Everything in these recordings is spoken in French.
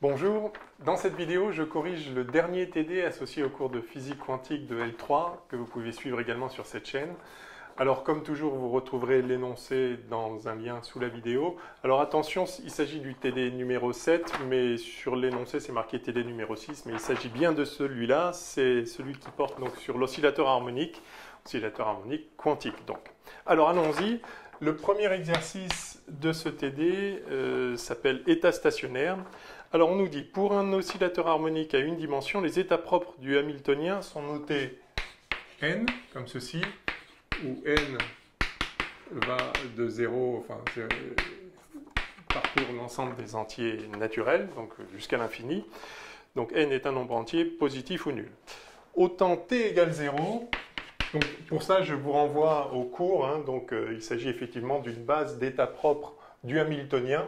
Bonjour, dans cette vidéo je corrige le dernier TD associé au cours de physique quantique de L3 que vous pouvez suivre également sur cette chaîne. Alors comme toujours vous retrouverez l'énoncé dans un lien sous la vidéo. Alors attention, il s'agit du TD numéro 7 mais sur l'énoncé c'est marqué TD numéro 6 mais il s'agit bien de celui-là, c'est celui qui porte donc sur l'oscillateur harmonique quantique donc. Alors allons-y. Le premier exercice de ce TD s'appelle état stationnaire. Alors on nous dit, pour un oscillateur harmonique à une dimension, les états propres du hamiltonien sont notés n, comme ceci, où n va de 0, enfin parcourt l'ensemble des entiers naturels, donc jusqu'à l'infini. Donc n est un nombre entier, positif ou nul. Au temps t égale 0, donc pour ça je vous renvoie au cours, donc il s'agit effectivement d'une base d'états propres du hamiltonien.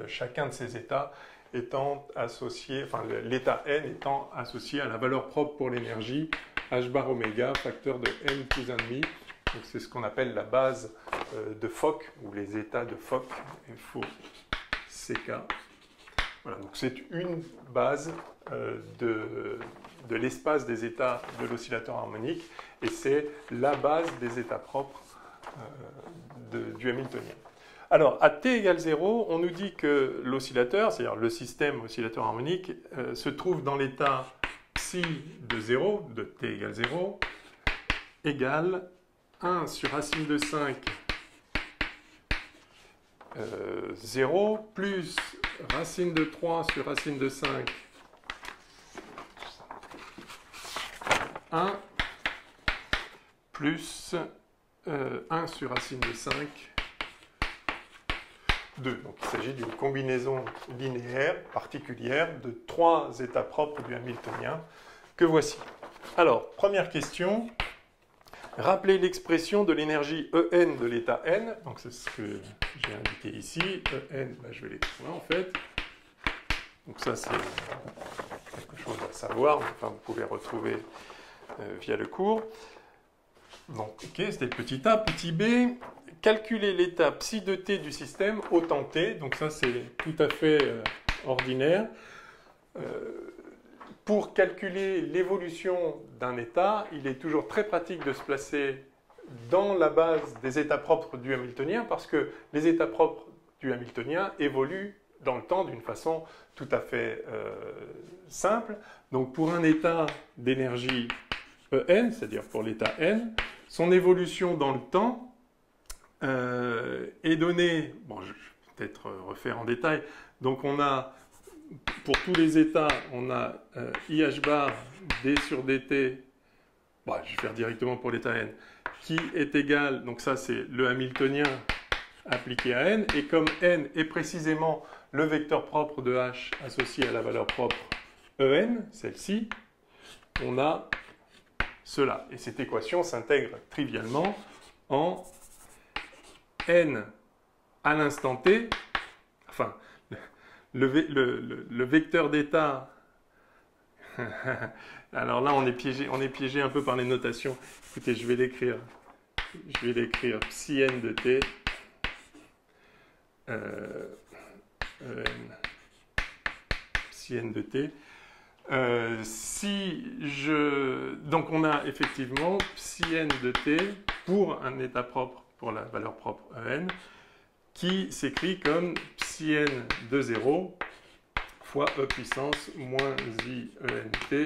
Chacun de ces états étant associé, enfin l'état n étant associé à la valeur propre pour l'énergie h bar oméga, facteur de n plus 1,5. Donc c'est ce qu'on appelle la base de Fock, ou les états de Fock, FOCK. Voilà, donc c'est une base de l'espace des états de l'oscillateur harmonique, et c'est la base des états propres du hamiltonien. Alors, à t égale 0, on nous dit que l'oscillateur, c'est-à-dire le système oscillateur harmonique, se trouve dans l'état psi de 0, de t égale 0, égale 1 sur racine de 5, 0, plus racine de 3 sur racine de 5, 1, plus 1 sur racine de 5, 2. Donc il s'agit d'une combinaison linéaire particulière de trois états propres du hamiltonien que voici. Alors, première question, rappelez l'expression de l'énergie En de l'état n. Donc c'est ce que j'ai indiqué ici. En, je vais l'écrire là en fait. Donc ça c'est quelque chose à savoir, enfin vous pouvez retrouver via le cours. Donc ok, c'était le petit a, petit b. Calculer l'état psi de t du système au temps t, donc ça c'est tout à fait ordinaire. Pour calculer l'évolution d'un état, il est toujours très pratique de se placer dans la base des états propres du hamiltonien, parce que les états propres du hamiltonien évoluent dans le temps d'une façon tout à fait simple. Donc pour un état d'énergie En, c'est-à-dire pour l'état n, son évolution dans le temps est donnée, bon je vais peut-être refaire en détail, donc on a, pour tous les états, on a IH bar d sur dt, bon, je vais faire directement pour l'état n, qui est égal, donc ça c'est le hamiltonien appliqué à n, et comme n est précisément le vecteur propre de h associé à la valeur propre En, celle-ci, on a cela. Et cette équation s'intègre trivialement en n à l'instant t, enfin, le vecteur d'état, alors là on est piégé un peu par les notations. Écoutez, je vais l'écrire psi n de t, psi n de t. Donc on a effectivement psi n de t pour un état propre, pour la valeur propre En, qui s'écrit comme psi n de 0 fois e puissance moins i ENT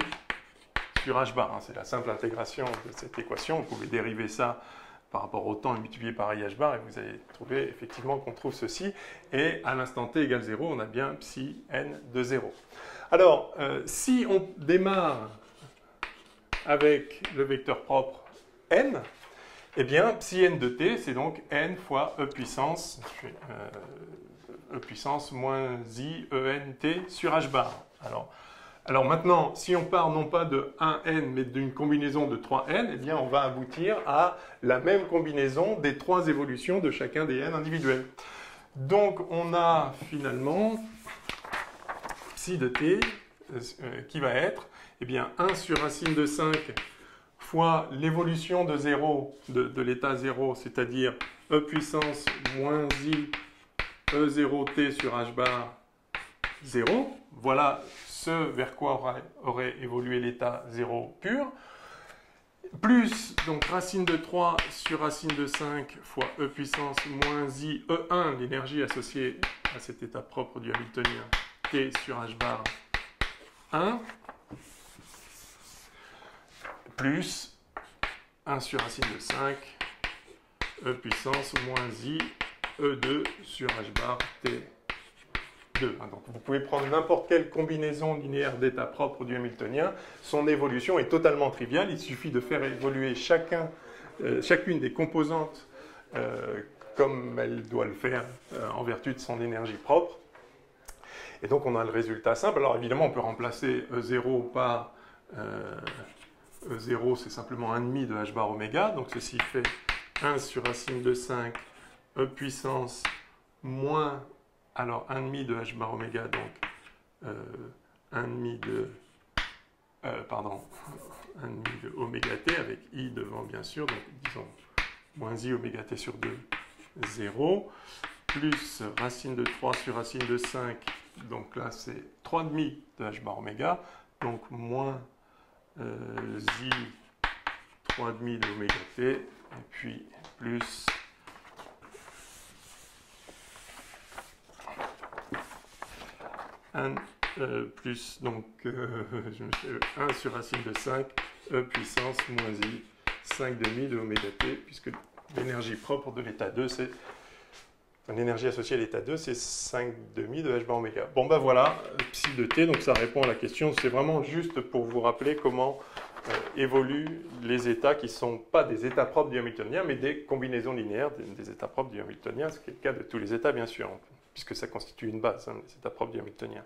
sur h bar. C'est la simple intégration de cette équation. Vous pouvez dériver ça par rapport au temps multiplié par IH bar et vous allez trouver effectivement qu'on trouve ceci. Et à l'instant t égale 0, on a bien psi n de 0. Alors, si on démarre avec le vecteur propre n, eh bien, psi n de t, c'est donc n fois e puissance moins i ENT sur h bar. Alors maintenant, si on part non pas de 1n, mais d'une combinaison de 3n, eh bien, on va aboutir à la même combinaison des trois évolutions de chacun des n individuels. Donc, on a finalement psi de t qui va être, eh bien, 1 sur racine de 5 fois l'évolution de 0, de l'état 0, c'est-à-dire e puissance moins i E0t sur h bar 0. Voilà ce vers quoi aurait évolué l'état 0 pur. Plus, donc racine de 3 sur racine de 5 fois e puissance moins i E1, l'énergie associée à cet état propre du Hamiltonien, t sur h bar 1, plus 1 sur racine de 5, e puissance moins i E2 sur h bar t2. Donc vous pouvez prendre n'importe quelle combinaison linéaire d'états propres du Hamiltonien. Son évolution est totalement triviale. Il suffit de faire évoluer chacune des composantes comme elle doit le faire en vertu de son énergie propre. Et donc on a le résultat simple. Alors évidemment on peut remplacer E0 par E0, c'est simplement 1,5 de h bar oméga. Donc ceci fait 1 sur racine de 5 e puissance moins, alors 1,5 de h bar oméga, donc 1,5 de oméga t avec i devant bien sûr, donc disons moins i oméga t sur 2, 0, plus racine de 3 sur racine de 5, donc là c'est 3,5 de h bar oméga, donc moins i 3,5 de oméga t, et puis plus plus donc 1 sur racine de 5 e puissance moins i 5,5 de oméga t, puisque l'énergie propre de l'état 2, c'est l'énergie associée à l'état 2, c'est 5,5 de h bar oméga. Bon ben voilà, psi de t, donc ça répond à la question. C'est vraiment juste pour vous rappeler comment évoluent les états qui ne sont pas des états propres du Hamiltonien, mais des combinaisons linéaires des états propres du Hamiltonien, ce qui est le cas de tous les états, bien sûr, puisque ça constitue une base, les états propres du Hamiltonien.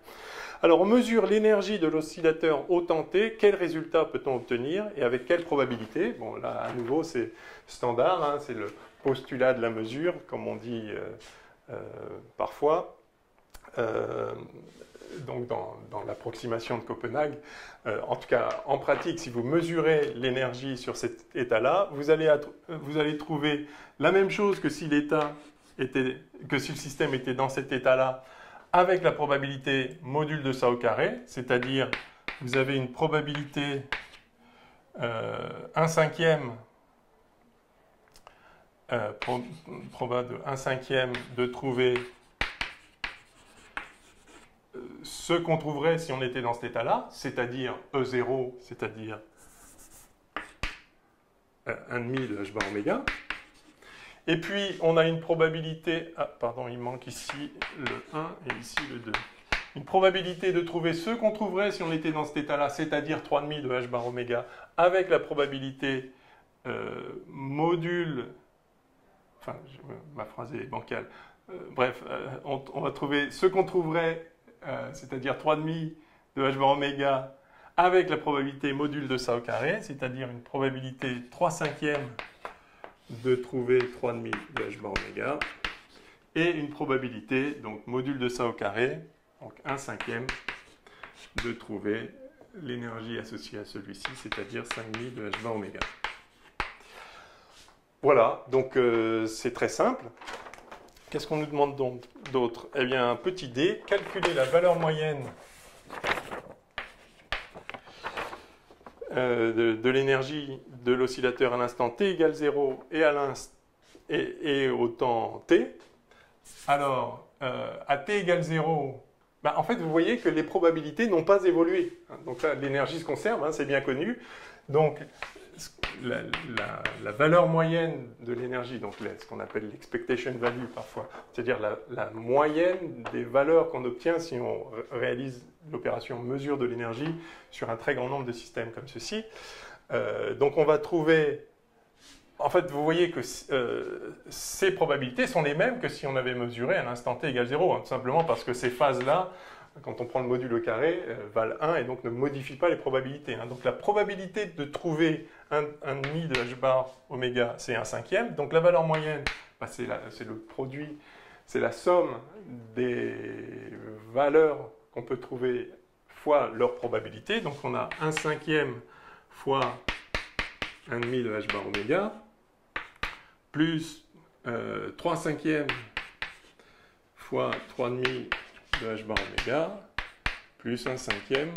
Alors, on mesure l'énergie de l'oscillateur au temps t. Quel résultat peut-on obtenir et avec quelle probabilité? Bon, là, à nouveau, c'est standard, hein, c'est le postulat de la mesure, comme on dit parfois. Donc dans l'approximation de Copenhague, en tout cas en pratique, si vous mesurez l'énergie sur cet état-là, vous allez trouver la même chose que si le système était dans cet état-là, avec la probabilité module de ça au carré, c'est-à-dire vous avez une probabilité 1/5 proba de 1/5 de trouver ce qu'on trouverait si on était dans cet état-là, c'est-à-dire E0, c'est-à-dire 1,5 de h bar oméga. Et puis, on a une probabilité... Ah, pardon, il manque ici le 1 et ici le 2. Une probabilité de trouver ce qu'on trouverait si on était dans cet état-là, c'est-à-dire 3,5 de h bar oméga, avec la probabilité module... Enfin, ma phrase est bancale. Bref, on va trouver ce qu'on trouverait... c'est-à-dire 3,5 de h bar oméga avec la probabilité module de ça au carré, c'est-à-dire une probabilité 3/5 de trouver 3,5 de h bar oméga, et une probabilité, donc module de ça au carré, donc 1/5 de trouver l'énergie associée à celui-ci, c'est-à-dire 5,5 de h bar oméga. Voilà, donc c'est très simple. Qu'est-ce qu'on nous demande donc d'autre? Eh bien, petit d, calculer la valeur moyenne de l'énergie de l'oscillateur à l'instant t égale 0 et au temps t. Alors, à t égale 0, ben, en fait, vous voyez que les probabilités n'ont pas évolué. Donc là, l'énergie se conserve, hein, c'est bien connu. Donc, la valeur moyenne de l'énergie, donc ce qu'on appelle l'expectation value parfois, c'est-à-dire la moyenne des valeurs qu'on obtient si on réalise l'opération mesure de l'énergie sur un très grand nombre de systèmes comme ceci. Donc on va trouver, en fait vous voyez que ces probabilités sont les mêmes que si on avait mesuré à l'instant t égale 0, hein, tout simplement parce que ces phases-là, quand on prend le module au carré, valent 1 et donc ne modifie pas les probabilités. Hein. Donc la probabilité de trouver 1,5 de h bar oméga, c'est 1/5. Donc la valeur moyenne, bah, c'est le produit, c'est la somme des valeurs qu'on peut trouver fois leur probabilité. Donc on a 1/5 fois 1,5 de h bar oméga, plus 3/5 fois 3,5 de h bar oméga, plus 1 cinquième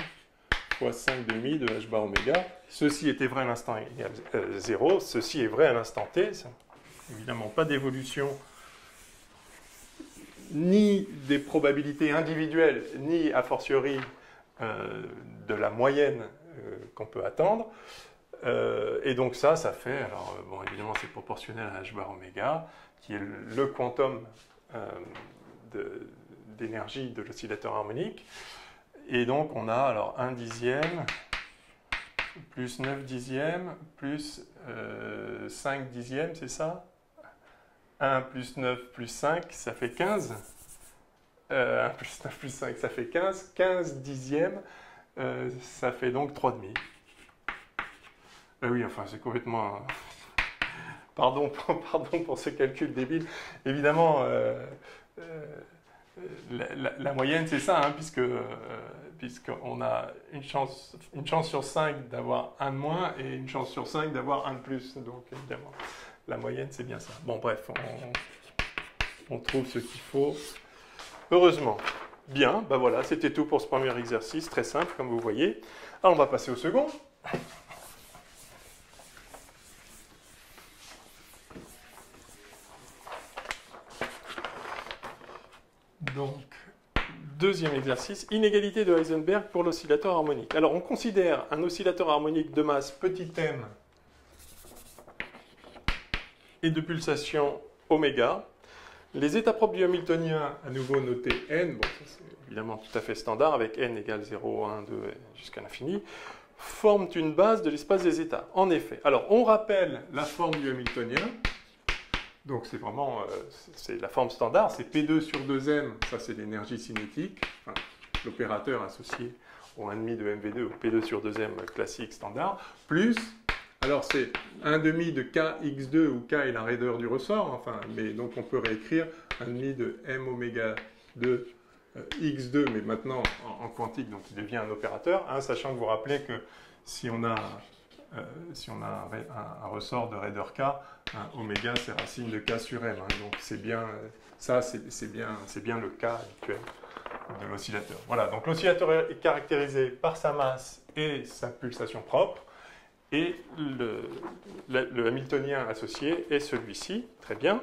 fois 5 demi de h bar oméga. Ceci était vrai à l'instant égal 0, ceci est vrai à l'instant t. Ça, évidemment, pas d'évolution ni des probabilités individuelles, ni a fortiori de la moyenne qu'on peut attendre. Et donc ça fait, alors bon, évidemment c'est proportionnel à h bar oméga, qui est le quantum d'énergie de l'oscillateur harmonique. Et donc on a alors 1 dixième plus 9 dixièmes plus 5 dixièmes, c'est ça? 1 plus 9 plus 5, ça fait 15. 1 plus 9 plus 5, ça fait 15. 15 dixièmes, ça fait donc 3 demi. Oui, enfin, c'est complètement... Pardon pour ce calcul débile. Évidemment, la moyenne, c'est ça, hein, puisqu'on a une chance sur 5 d'avoir 1 de moins et une chance sur 5 d'avoir 1 de plus. Donc, évidemment, la moyenne, c'est bien ça. Bon, bref, on trouve ce qu'il faut. Heureusement. Bien, ben voilà, c'était tout pour ce premier exercice, très simple, comme vous voyez. Alors, on va passer au second. Donc, deuxième exercice, inégalité de Heisenberg pour l'oscillateur harmonique. Alors, on considère un oscillateur harmonique de masse petit m et de pulsation oméga. Les états propres du Hamiltonien, à nouveau noté n, bon, ça c'est évidemment tout à fait standard, avec n égale 0, 1, 2 jusqu'à l'infini, forment une base de l'espace des états. En effet, alors on rappelle la forme du Hamiltonien. Donc c'est vraiment c'est la forme standard, c'est P2 sur 2m, ça c'est l'énergie cinétique, enfin, l'opérateur associé au 1,5 de MV2, au P2 sur 2m classique standard, plus, alors c'est 1,5 de Kx2 où K est la raideur du ressort, enfin, mais donc on peut réécrire 1,5 de M oméga 2 X2, mais maintenant en quantique, donc il devient un opérateur, hein, sachant que vous vous rappelez que si on a un ressort de raideur K, oméga c'est racine de K sur M, hein, donc c'est bien, ça c'est bien le cas actuel de l'oscillateur. Voilà, donc l'oscillateur est caractérisé par sa masse et sa pulsation propre, et le Hamiltonien associé est celui-ci, très bien.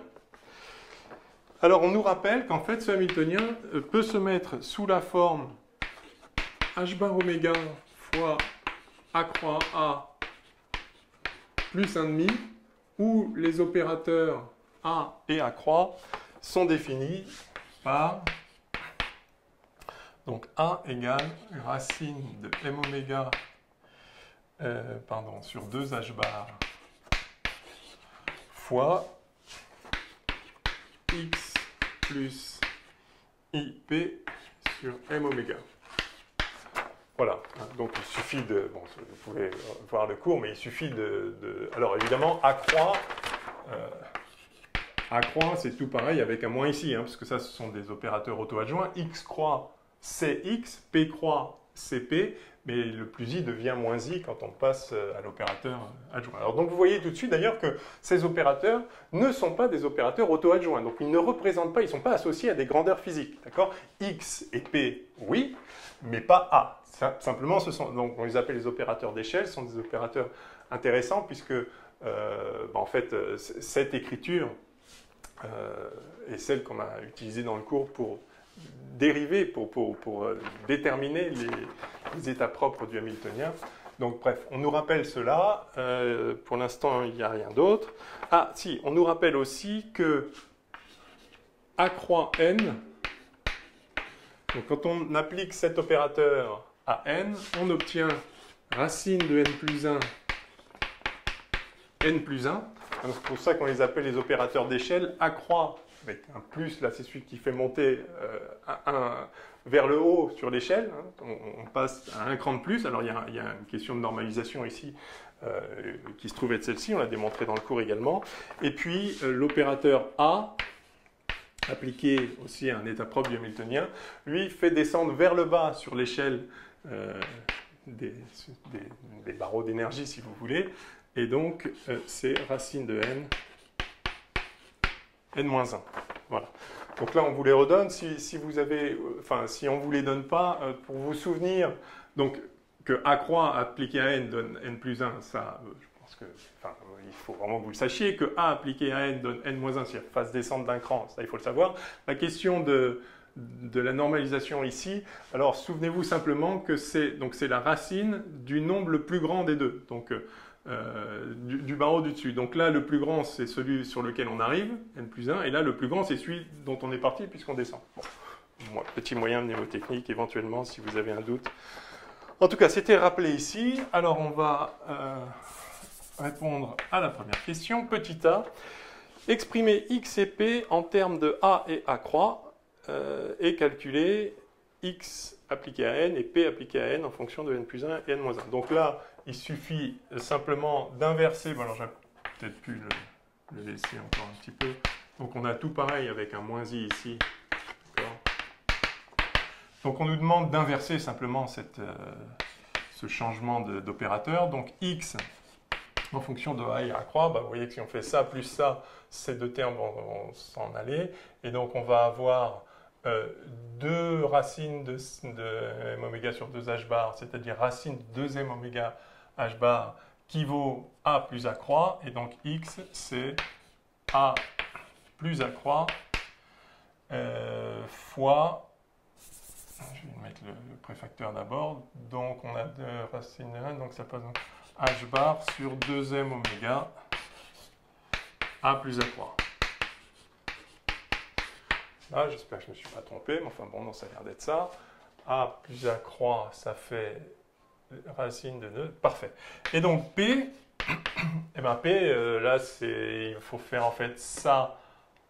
Alors on nous rappelle qu'en fait ce Hamiltonien peut se mettre sous la forme h bar oméga fois a croix A plus 1,5, où les opérateurs A et A croix sont définis par donc A égale racine de M oméga sur 2H bar fois X plus IP sur M oméga. Voilà, donc il suffit de... Bon, vous pouvez voir le cours, mais il suffit alors évidemment, A croix, c'est tout pareil avec un moins ici, hein, parce que ça, ce sont des opérateurs auto-adjoints. X croix, c'est X, P croix, c'est P, mais le plus I devient moins I quand on passe à l'opérateur adjoint. Alors donc vous voyez tout de suite d'ailleurs que ces opérateurs ne sont pas des opérateurs auto-adjoints, donc ils ne représentent pas, ils ne sont pas associés à des grandeurs physiques, d'accord? X et P, oui, mais pas A. Simplement, donc on les appelle les opérateurs d'échelle, ce sont des opérateurs intéressants puisque en fait, cette écriture est celle qu'on a utilisée dans le cours pour dériver, pour déterminer les états propres du Hamiltonien. Donc bref, on nous rappelle cela. Pour l'instant, il n'y a rien d'autre. Ah si, on nous rappelle aussi que A croix n, donc quand on applique cet opérateur à n, on obtient racine de n plus 1, n plus 1. C'est pour ça qu'on les appelle les opérateurs d'échelle. A croix, avec un plus, là c'est celui qui fait monter vers le haut sur l'échelle. Hein. On passe à un cran de plus. Alors il y a une question de normalisation ici qui se trouve être celle-ci, on l'a démontré dans le cours également. Et puis l'opérateur A, appliqué aussi à un état propre du Hamiltonien, lui fait descendre vers le bas sur l'échelle des barreaux d'énergie, si vous voulez, et donc c'est racine de n, n-1. Voilà. Donc là, on vous les redonne. Si vous avez, enfin, si on ne vous les donne pas, pour vous souvenir, donc que A croix appliqué à n donne n plus 1, ça, je pense que, enfin, il faut vraiment que vous le sachiez, que A appliqué à n donne n-1, c'est-à-dire fasse descendre d'un cran, ça, il faut le savoir. La question de la normalisation ici, alors souvenez-vous simplement que c'est la racine du nombre le plus grand des deux, donc du barreau du dessus. Donc là, le plus grand, c'est celui sur lequel on arrive, n plus 1, et là, le plus grand, c'est celui dont on est parti puisqu'on descend. Bon, petit moyen mnémotechnique, éventuellement, si vous avez un doute. En tout cas, c'était rappelé ici. Alors, on va répondre à la première question. Petit a, exprimer x et p en termes de a et a croix et calculer x appliqué à n et p appliqué à n en fonction de n plus 1 et n-1. Donc là, il suffit simplement d'inverser. Bon, alors, j'aurais peut-être pu le laisser encore un petit peu. Donc, on a tout pareil avec un moins i ici. Donc, on nous demande d'inverser simplement ce changement d'opérateur. Donc, x en fonction de a et a croix, bah, vous voyez que si on fait ça plus ça, ces deux termes vont s'en aller. Et donc, on va avoir 2 racines de m oméga sur 2 h bar, c'est-à-dire racine de 2m oméga h bar qui vaut a plus a croix. Et donc, x, c'est a plus a croix fois, je vais mettre le préfacteur d'abord, donc on a 2 racines de 1, donc ça passe h bar sur 2m oméga a plus a croix. Là, j'espère que je ne me suis pas trompé, mais enfin bon, non, ça a l'air d'être ça. A plus a croix, ça fait racine de 2, parfait. Et donc P, eh ben P, là, il faut faire en fait ça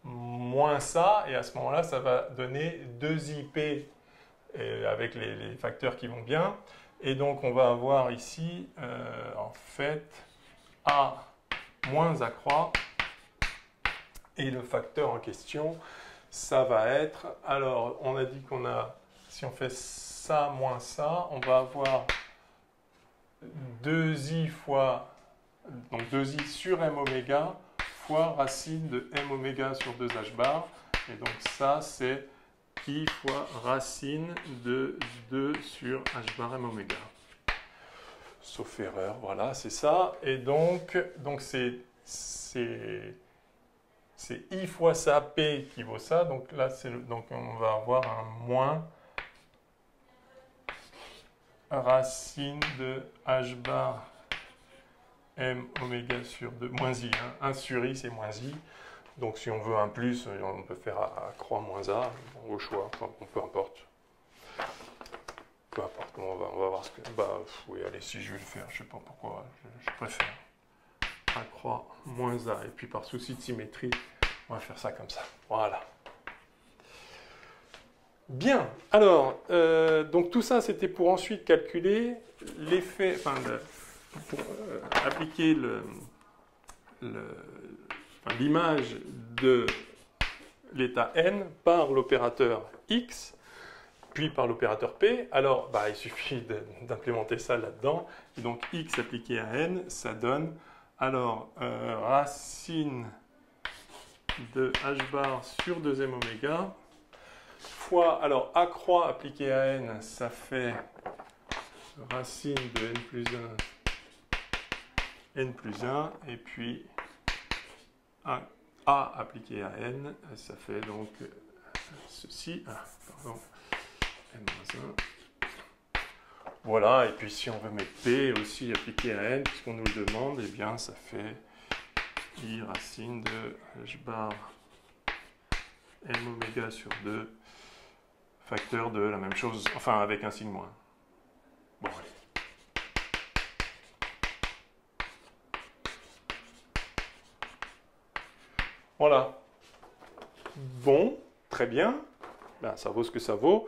moins ça, et à ce moment-là, ça va donner 2ip avec les facteurs qui vont bien. Et donc, on va avoir ici, en fait, a moins a croix, et le facteur en question, ça va être, alors, on a dit qu'on a, si on fait ça moins ça, on va avoir 2i fois, donc 2i sur m oméga fois racine de m oméga sur 2h bar. Et donc ça, c'est i fois racine de 2 sur h bar m oméga. Sauf erreur, voilà, c'est ça. Et donc c'est i fois ça, p qui vaut ça. Donc là, donc on va avoir un moins racine de h bar m oméga sur 2, moins i. Hein. 1 sur i, c'est moins i. Donc si on veut un plus, on peut faire a croix moins a, bon, au choix, enfin, peu importe. Peu importe, on va voir ce que... Bah oui, allez, si je vais le faire, je sais pas pourquoi, je préfère a croix moins a. Et puis par souci de symétrie, on va faire ça comme ça. Voilà. Bien, alors, donc tout ça, c'était pour ensuite calculer l'effet, enfin, pour appliquer l'image de l'état n par l'opérateur x, puis par l'opérateur p. Alors, bah, il suffit d'implémenter ça là-dedans. Et donc, x appliqué à n, ça donne, alors, racine de h bar sur 2m oméga, fois, alors, a croix appliqué à n, ça fait racine de n plus 1, et puis a appliqué à n, ça fait donc ceci, pardon, n-1. Voilà, et puis si on veut mettre p aussi appliqué à n, puisqu'on nous le demande, eh bien ça fait i racine de h bar m oméga sur 2, facteur de la même chose, enfin avec un signe moins. Bon, allez. Voilà. Bon, très bien. Ben, ça vaut ce que ça vaut.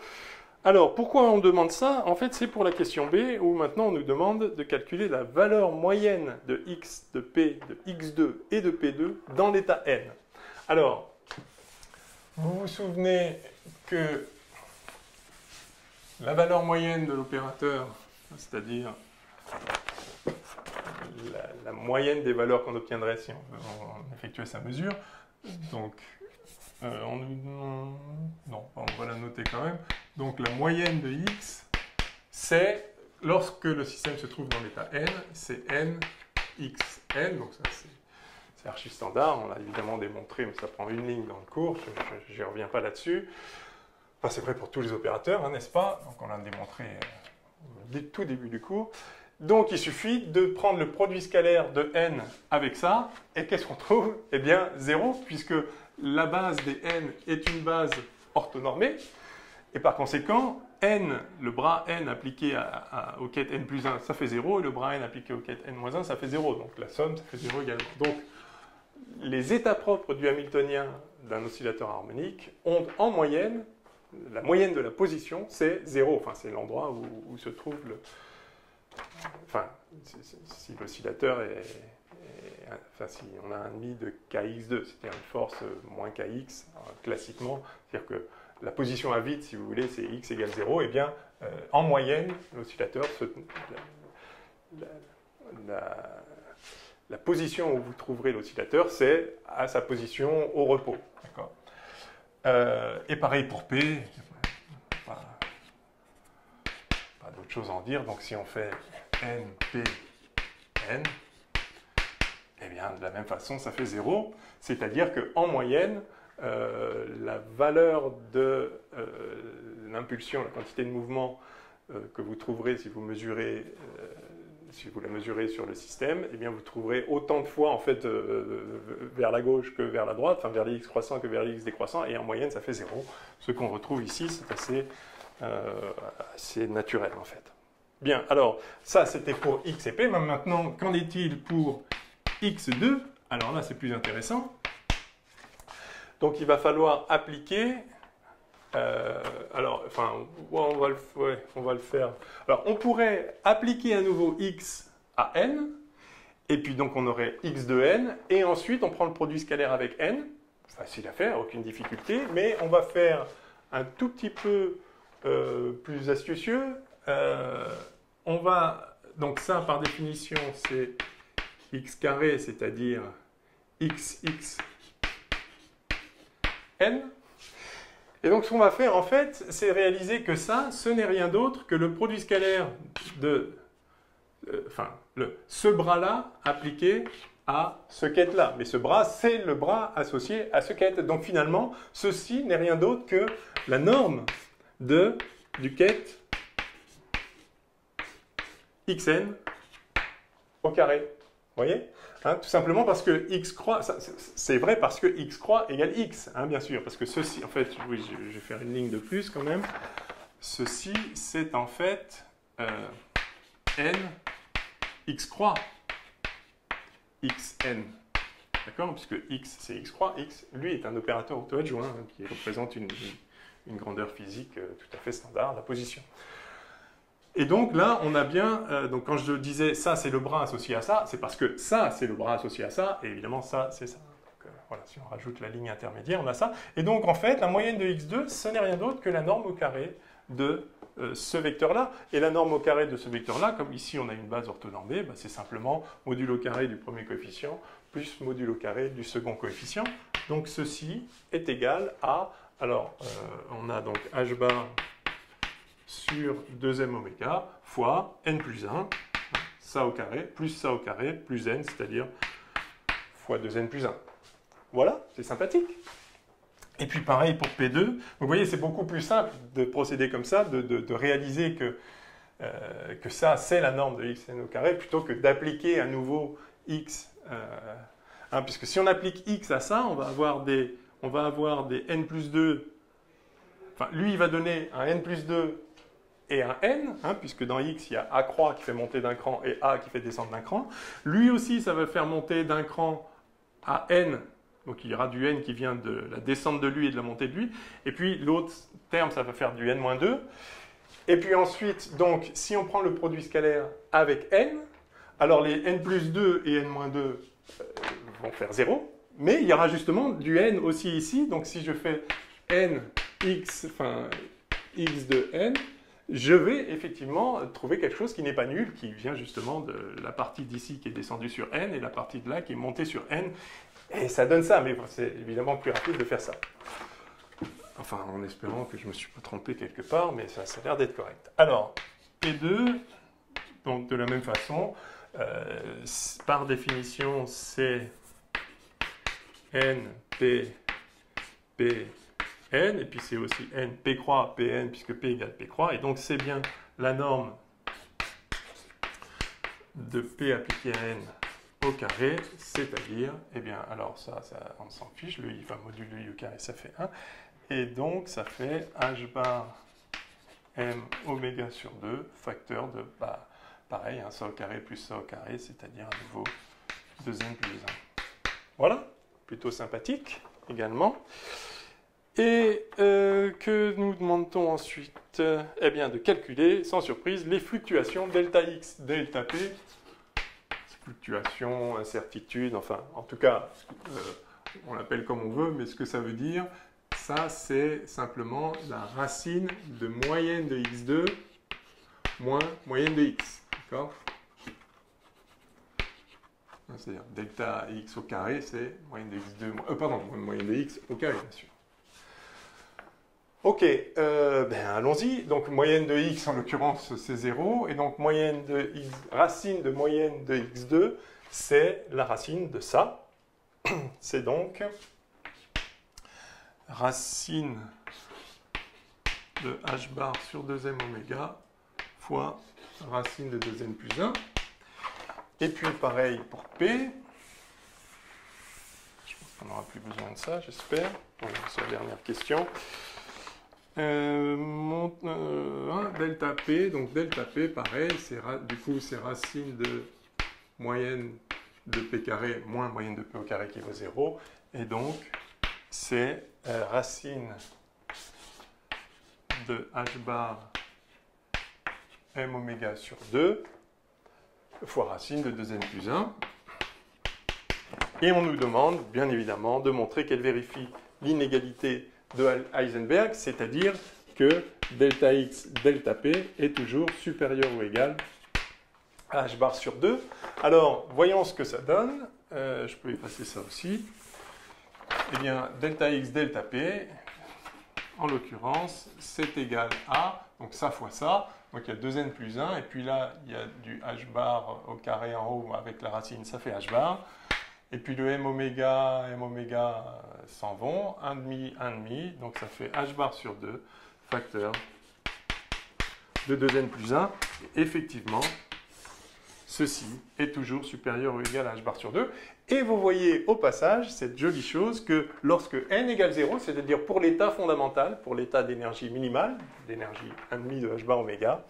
Alors, pourquoi on demande ça? En fait, c'est pour la question B, où maintenant on nous demande de calculer la valeur moyenne de x, de p, de x2 et de p2 dans l'état n. Alors, vous vous souvenez que la valeur moyenne de l'opérateur, c'est-à-dire la moyenne des valeurs qu'on obtiendrait si on effectuait sa mesure, donc Non, on va la noter quand même. Donc la moyenne de x, c'est, lorsque le système se trouve dans l'état n, c'est n, x, n. Donc ça, c'est archi standard. On l'a évidemment démontré, mais ça prend une ligne dans le cours. Je n'y reviens pas là-dessus. Enfin, c'est vrai pour tous les opérateurs, hein, n'est-ce pas? Donc on l'a démontré au tout début du cours. Donc il suffit de prendre le produit scalaire de n avec ça, et qu'est-ce qu'on trouve? Eh bien 0, puisque la base des n est une base orthonormée, et par conséquent, n, le bras n appliqué au quête n plus 1, ça fait 0, et le bras n appliqué au quête n moins 1, ça fait 0. Donc la somme, ça fait 0 également. Donc les états propres du hamiltonien d'un oscillateur harmonique ont en moyenne, la moyenne de la position, c'est 0. Enfin, c'est l'endroit où se trouve le... Enfin, si l'oscillateur est... Enfin, si on a un demi de kx2, c'est-à-dire une force moins kx, classiquement, c'est-à-dire que la position à vide, si vous voulez, c'est x égale 0, et bien, en moyenne, l'oscillateur, la position où vous trouverez l'oscillateur, c'est à sa position au repos. D'accord. Et pareil pour P, pas d'autre chose à en dire. Donc si on fait n, P, n, eh bien de la même façon ça fait 0. C'est-à-dire qu'en moyenne, la valeur de l'impulsion, la quantité de mouvement que vous trouverez si vous mesurez... si vous la mesurez sur le système, eh bien vous trouverez autant de fois en fait vers la gauche que vers la droite, enfin vers les x croissants que vers les x décroissants, et en moyenne ça fait 0. Ce qu'on retrouve ici, c'est assez naturel en fait. Bien, alors ça c'était pour x et p, mais maintenant qu'en est-il pour x2? Alors là c'est plus intéressant. Donc il va falloir appliquer... alors, enfin, on va le faire. Alors, on pourrait appliquer à nouveau x à n, et puis donc on aurait x de n, et ensuite on prend le produit scalaire avec n. Facile à faire, aucune difficulté, mais on va faire un tout petit peu plus astucieux. On va, donc ça par définition c'est x carré, c'est-à-dire xx n. Et donc ce qu'on va faire en fait, c'est réaliser que ça, ce n'est rien d'autre que le produit scalaire de... ce bras-là appliqué à ce quête-là. Mais ce bras, c'est le bras associé à ce quête. Donc finalement, ceci n'est rien d'autre que la norme du quête xn au carré. Vous voyez? Hein, tout simplement parce que x croix, c'est vrai parce que x croix égale x, hein, bien sûr, parce que ceci, en fait, oui, je vais faire une ligne de plus quand même, ceci, c'est en fait n x croix xn, d'accord? Puisque x, c'est x croix, x, lui, est un opérateur auto-adjoint hein, qui représente une grandeur physique tout à fait standard, la position. Et donc là, on a bien, donc quand je disais ça c'est le bras associé à ça, c'est parce que ça c'est le bras associé à ça, et évidemment ça c'est ça. Donc, voilà, si on rajoute la ligne intermédiaire, on a ça. Et donc en fait, la moyenne de x2, ce n'est rien d'autre que la norme au carré de ce vecteur-là. Et la norme au carré de ce vecteur-là, comme ici on a une base orthonormée, bah, c'est simplement modulo carré du premier coefficient plus modulo carré du second coefficient. Donc ceci est égal à, alors on a donc h bar sur 2m oméga fois n plus 1, ça au carré, plus n, c'est-à-dire fois 2n plus 1. Voilà, c'est sympathique. Et puis pareil pour P2. Vous voyez, c'est beaucoup plus simple de procéder comme ça, de réaliser que ça, c'est la norme de xn au carré, plutôt que d'appliquer à nouveau x. Hein, puisque si on applique x à ça, on va avoir des n plus 2. Enfin, lui, il va donner un n plus 2 et un n, hein, puisque dans x, il y a a croix qui fait monter d'un cran et a qui fait descendre d'un cran. Lui aussi, ça va faire monter d'un cran à n, donc il y aura du n qui vient de la descente de lui et de la montée de lui. Et puis l'autre terme, ça va faire du n-2. Et puis ensuite, donc, si on prend le produit scalaire avec n, alors les n plus 2 et n-2 vont faire 0, mais il y aura justement du n aussi ici. Donc si je fais n x, enfin x de n, je vais effectivement trouver quelque chose qui n'est pas nul, qui vient justement de la partie d'ici qui est descendue sur n et la partie de là qui est montée sur n. Et ça donne ça, mais c'est évidemment plus rapide de faire ça. Enfin, en espérant que je ne me suis pas trompé quelque part, mais ça a l'air d'être correct. Alors, P2, donc de la même façon, par définition, c'est N, P, P, N, et puis c'est aussi N, P croix, Pn, puisque P égale P croix, et donc c'est bien la norme de P appliqué à N au carré, c'est-à-dire, eh bien, alors ça on s'en fiche, le I, enfin, module de I au carré, ça fait 1, et donc ça fait H bar M oméga sur 2, facteur de, bah, pareil, ça au carré plus ça au carré, c'est-à-dire à nouveau 2n plus 1. Voilà, plutôt sympathique également. Et que nous demande-t-on ensuite? Eh bien, de calculer, sans surprise, les fluctuations delta x, delta p, fluctuations, incertitudes, enfin, en tout cas, on l'appelle comme on veut, mais ce que ça veut dire, ça, c'est simplement la racine de moyenne de x2 moins moyenne de x. D'accord? C'est-à-dire delta x au carré, c'est moyenne de x2, pardon, moyenne de x au carré, bien sûr. Ok, ben allons-y. Donc moyenne de x, en l'occurrence, c'est 0. Et donc moyenne de x, racine de moyenne de x2, c'est la racine de ça. C'est donc racine de h bar sur 2m oméga fois racine de 2n plus 1. Et puis pareil pour P. Je pense qu'on n'aura plus besoin de ça, j'espère. C'est la dernière question. Delta P, donc delta P, pareil, du coup c'est racine de moyenne de P carré moins moyenne de P au carré qui vaut 0. Et donc c'est racine de h bar m oméga sur 2 fois racine de 2n plus 1. Et on nous demande, bien évidemment, de montrer qu'elle vérifie l'inégalité de Heisenberg, c'est-à-dire que delta x, delta p est toujours supérieur ou égal à h bar sur 2. Alors, voyons ce que ça donne. Je peux effacer ça aussi. Eh bien, delta x, delta p, en l'occurrence, c'est égal à, donc ça fois ça, donc il y a 2n plus 1, et puis là, il y a du h bar au carré en haut avec la racine, ça fait h bar. Et puis le m oméga s'en vont, 1,5, 1,5, donc ça fait h bar sur 2, facteur de 2n plus 1. Et effectivement, ceci est toujours supérieur ou égal à h bar sur 2. Et vous voyez au passage cette jolie chose que lorsque n égale 0, c'est-à-dire pour l'état fondamental, pour l'état d'énergie minimale, d'énergie 1,5 de h bar oméga,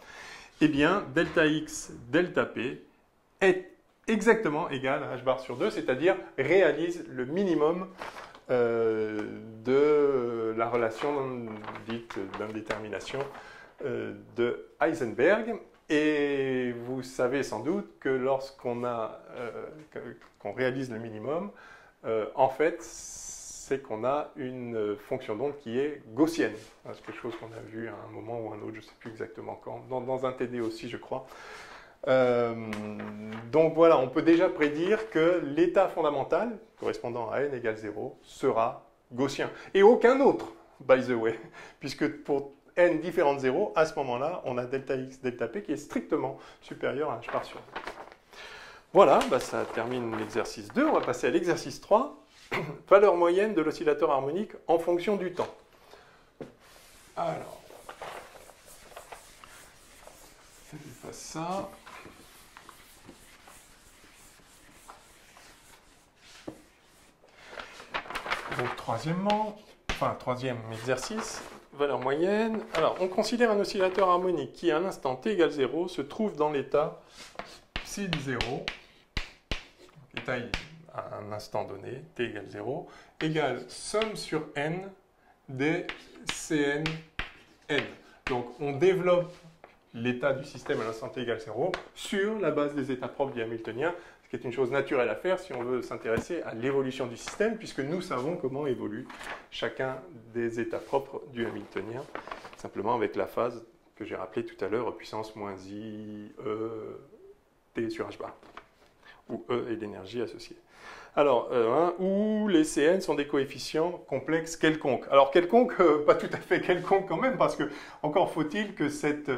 eh bien delta x, delta p est exactement égal à h bar sur 2, c'est-à-dire réalise le minimum de la relation dite d'indétermination de Heisenberg. Et vous savez sans doute que lorsqu'on qu'on réalise le minimum, en fait, c'est qu'on a une fonction d'onde qui est gaussienne. C'est quelque chose qu'on a vu à un moment ou à un autre, je ne sais plus exactement quand, dans un TD aussi, je crois. Donc voilà, on peut déjà prédire que l'état fondamental, correspondant à n égale 0, sera gaussien. Et aucun autre, by the way, puisque pour n différent de 0, à ce moment-là, on a delta x, delta p qui est strictement supérieur à h bar sur 2. Voilà, bah ça termine l'exercice 2. On va passer à l'exercice 3. Valeur moyenne de l'oscillateur harmonique en fonction du temps. Alors, je fasse ça. Donc troisième exercice, valeur moyenne. Alors, on considère un oscillateur harmonique qui, à un instant t égale 0, se trouve dans l'état psi de 0, l'état à un instant donné, t égale 0, égale somme sur n des Cn n. Donc, on développe l'état du système à l'instant t égale 0 sur la base des états propres du Hamiltonien, ce qui est une chose naturelle à faire si on veut s'intéresser à l'évolution du système, puisque nous savons comment évolue chacun des états propres du Hamiltonien, simplement avec la phase que j'ai rappelée tout à l'heure, puissance moins i, e, t sur h bar. où E est l'énergie associée. Alors, où les Cn sont des coefficients complexes quelconques. Alors, quelconque, pas tout à fait quelconque quand même, parce que encore faut-il que cette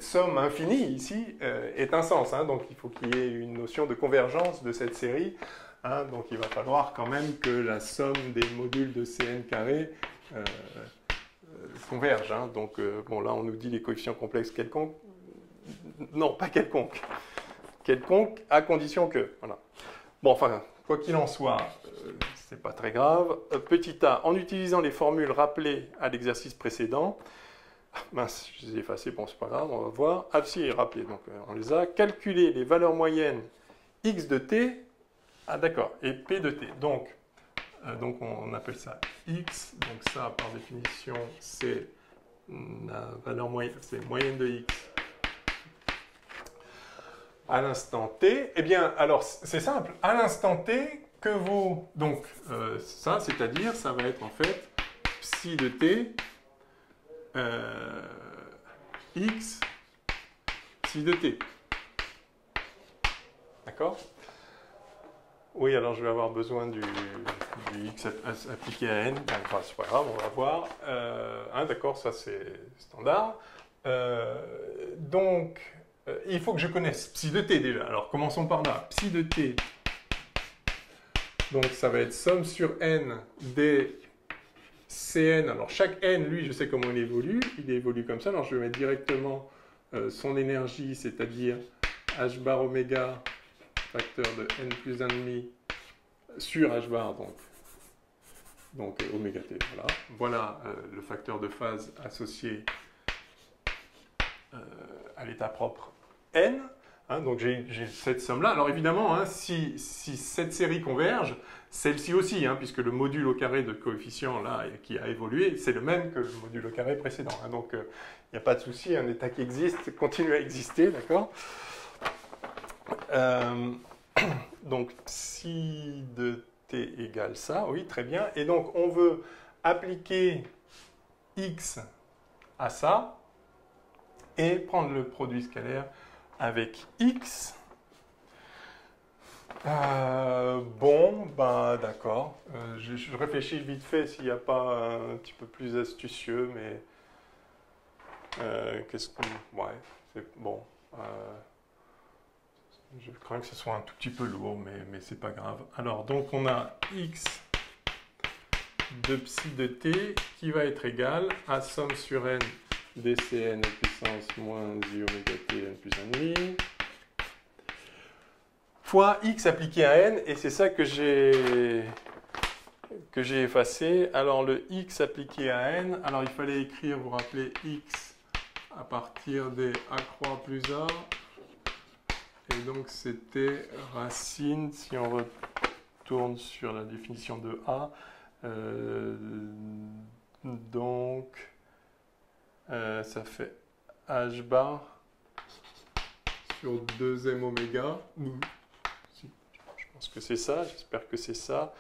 somme infinie ici ait un sens. Hein, donc, il faut qu'il y ait une notion de convergence de cette série. Hein, donc, il va falloir quand même que la somme des modules de Cn carré converge. Hein. Donc, bon, là, on nous dit les coefficients complexes quelconques. Non, pas quelconque. Quelconque, à condition que. Voilà. Bon, enfin, quoi qu'il en soit, c'est pas très grave. Petit a, en utilisant les formules rappelées à l'exercice précédent, mince, je les ai effacées, bon, c'est pas grave, on va voir. Ah, si, rappelé, donc on les a. Calculer les valeurs moyennes x de t, ah d'accord, et p de t. Donc on appelle ça x, donc ça, par définition, c'est la valeur moyenne, c'est moyenne de x à l'instant t, eh bien, alors, c'est simple. À l'instant t, que vaut, donc, ça, c'est-à-dire, ça va être en fait psi de t, x, psi de t. D'accord? Oui, alors je vais avoir besoin du x appliqué à n. Enfin, c'est pas grave, on va voir. D'accord, ça c'est standard. Donc, il faut que je connaisse psi de t déjà. Alors commençons par là. Psi de t, donc ça va être somme sur n des Cn. Alors chaque n, lui, je sais comment il évolue. Il évolue comme ça. Alors je vais mettre directement son énergie, c'est-à-dire h bar oméga, facteur de n plus 1,5 sur h bar, donc oméga t. Voilà, voilà le facteur de phase associé à l'état propre n. Hein, donc j'ai cette somme-là. Alors évidemment, hein, si cette série converge, celle-ci aussi, hein, puisque le module au carré de coefficient là qui a évolué, c'est le même que le module au carré précédent. Hein, donc il n'y a pas de souci, un état qui existe continue à exister, d'accord. Donc psi de t égale ça, oui, très bien. Et donc on veut appliquer x à ça et prendre le produit scalaire avec x. Bon, ben d'accord. Je réfléchis vite fait s'il n'y a pas un petit peu plus astucieux, mais qu'est-ce qu'on... Ouais, c'est bon. Je crains que ce soit un tout petit peu lourd, mais c'est pas grave. Alors, donc on a x de psi de t qui va être égal à somme sur n dCn puissance moins i oméga t n plus 1,5 fois x appliqué à n, et c'est ça que j'ai effacé. Alors le x appliqué à n, alors il fallait écrire, vous vous rappelez, x à partir des a croix plus a, et donc c'était racine, si on retourne sur la définition de a, donc ça fait h bar sur 2m oméga. Je pense que c'est ça, j'espère que c'est ça.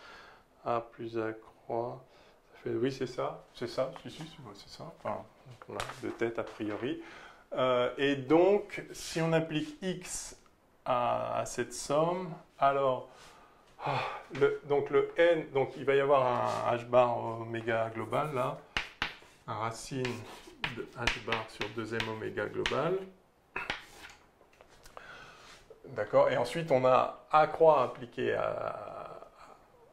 A plus A croix, ça fait, oui c'est ça, c'est ça, c'est ça, enfin, voilà, de tête a priori. Et donc, si on applique x à cette somme, alors, donc le n, donc il va y avoir un h bar oméga global là, un racine de h bar sur 2m oméga global. D'accord, et ensuite on a a croix appliqué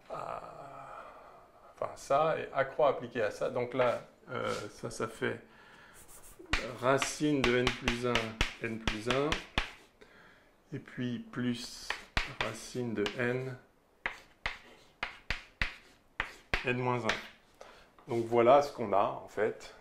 enfin ça, et a croix appliqué à ça. Donc là, ça fait racine de n plus 1, n plus 1, et puis plus racine de n, n moins 1. Donc voilà ce qu'on a en fait.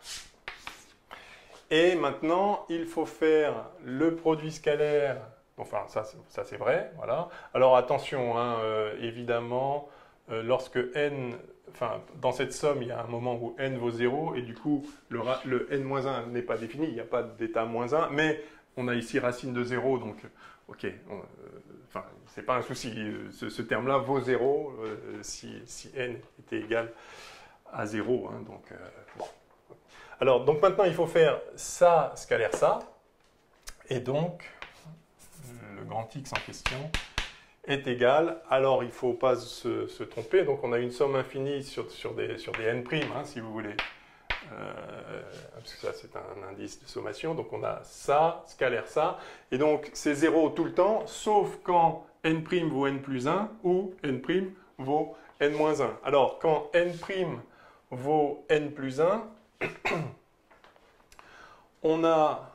Et maintenant, il faut faire le produit scalaire. Enfin, ça c'est vrai, voilà. Alors attention, hein, évidemment, lorsque n, enfin, dans cette somme, il y a un moment où n vaut 0, et du coup, le n-1 n'est pas défini, il n'y a pas d'état moins 1, mais on a ici racine de 0, donc, ok, enfin, c'est pas un souci, ce terme-là vaut 0 si n était égal à 0, hein, donc, bon. Alors, donc maintenant, il faut faire ça scalaire ça, et donc, le grand X en question, est égal, alors il ne faut pas se tromper, donc on a une somme infinie sur des n', hein, si vous voulez, parce que ça c'est un indice de sommation, donc on a ça, scalaire ça, et donc c'est 0 tout le temps, sauf quand n' vaut n plus 1 ou n' vaut n moins 1. Alors quand n' vaut n plus 1, on a...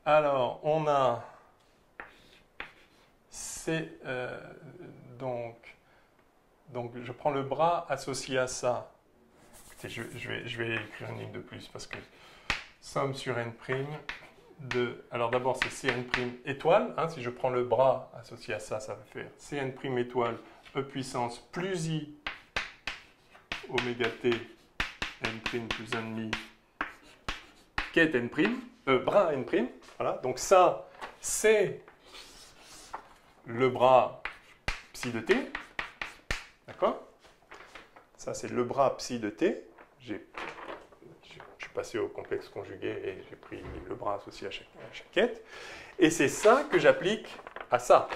alors, on a... donc, je prends le bras associé à ça. Écoutez, je vais écrire une ligne de plus parce que somme sur n' de... Alors d'abord, c'est Cn' étoile. Hein, si je prends le bras associé à ça, ça va faire Cn' étoile E puissance plus I oméga t n' plus 1,5 qu'est n', bras n'. Voilà, donc ça, c'est le bras psi de t. D'accord? Ça, c'est le bras psi de t. Je suis passé au complexe conjugué et j'ai pris le bras associé à chaque quête. Et c'est ça que j'applique à ça.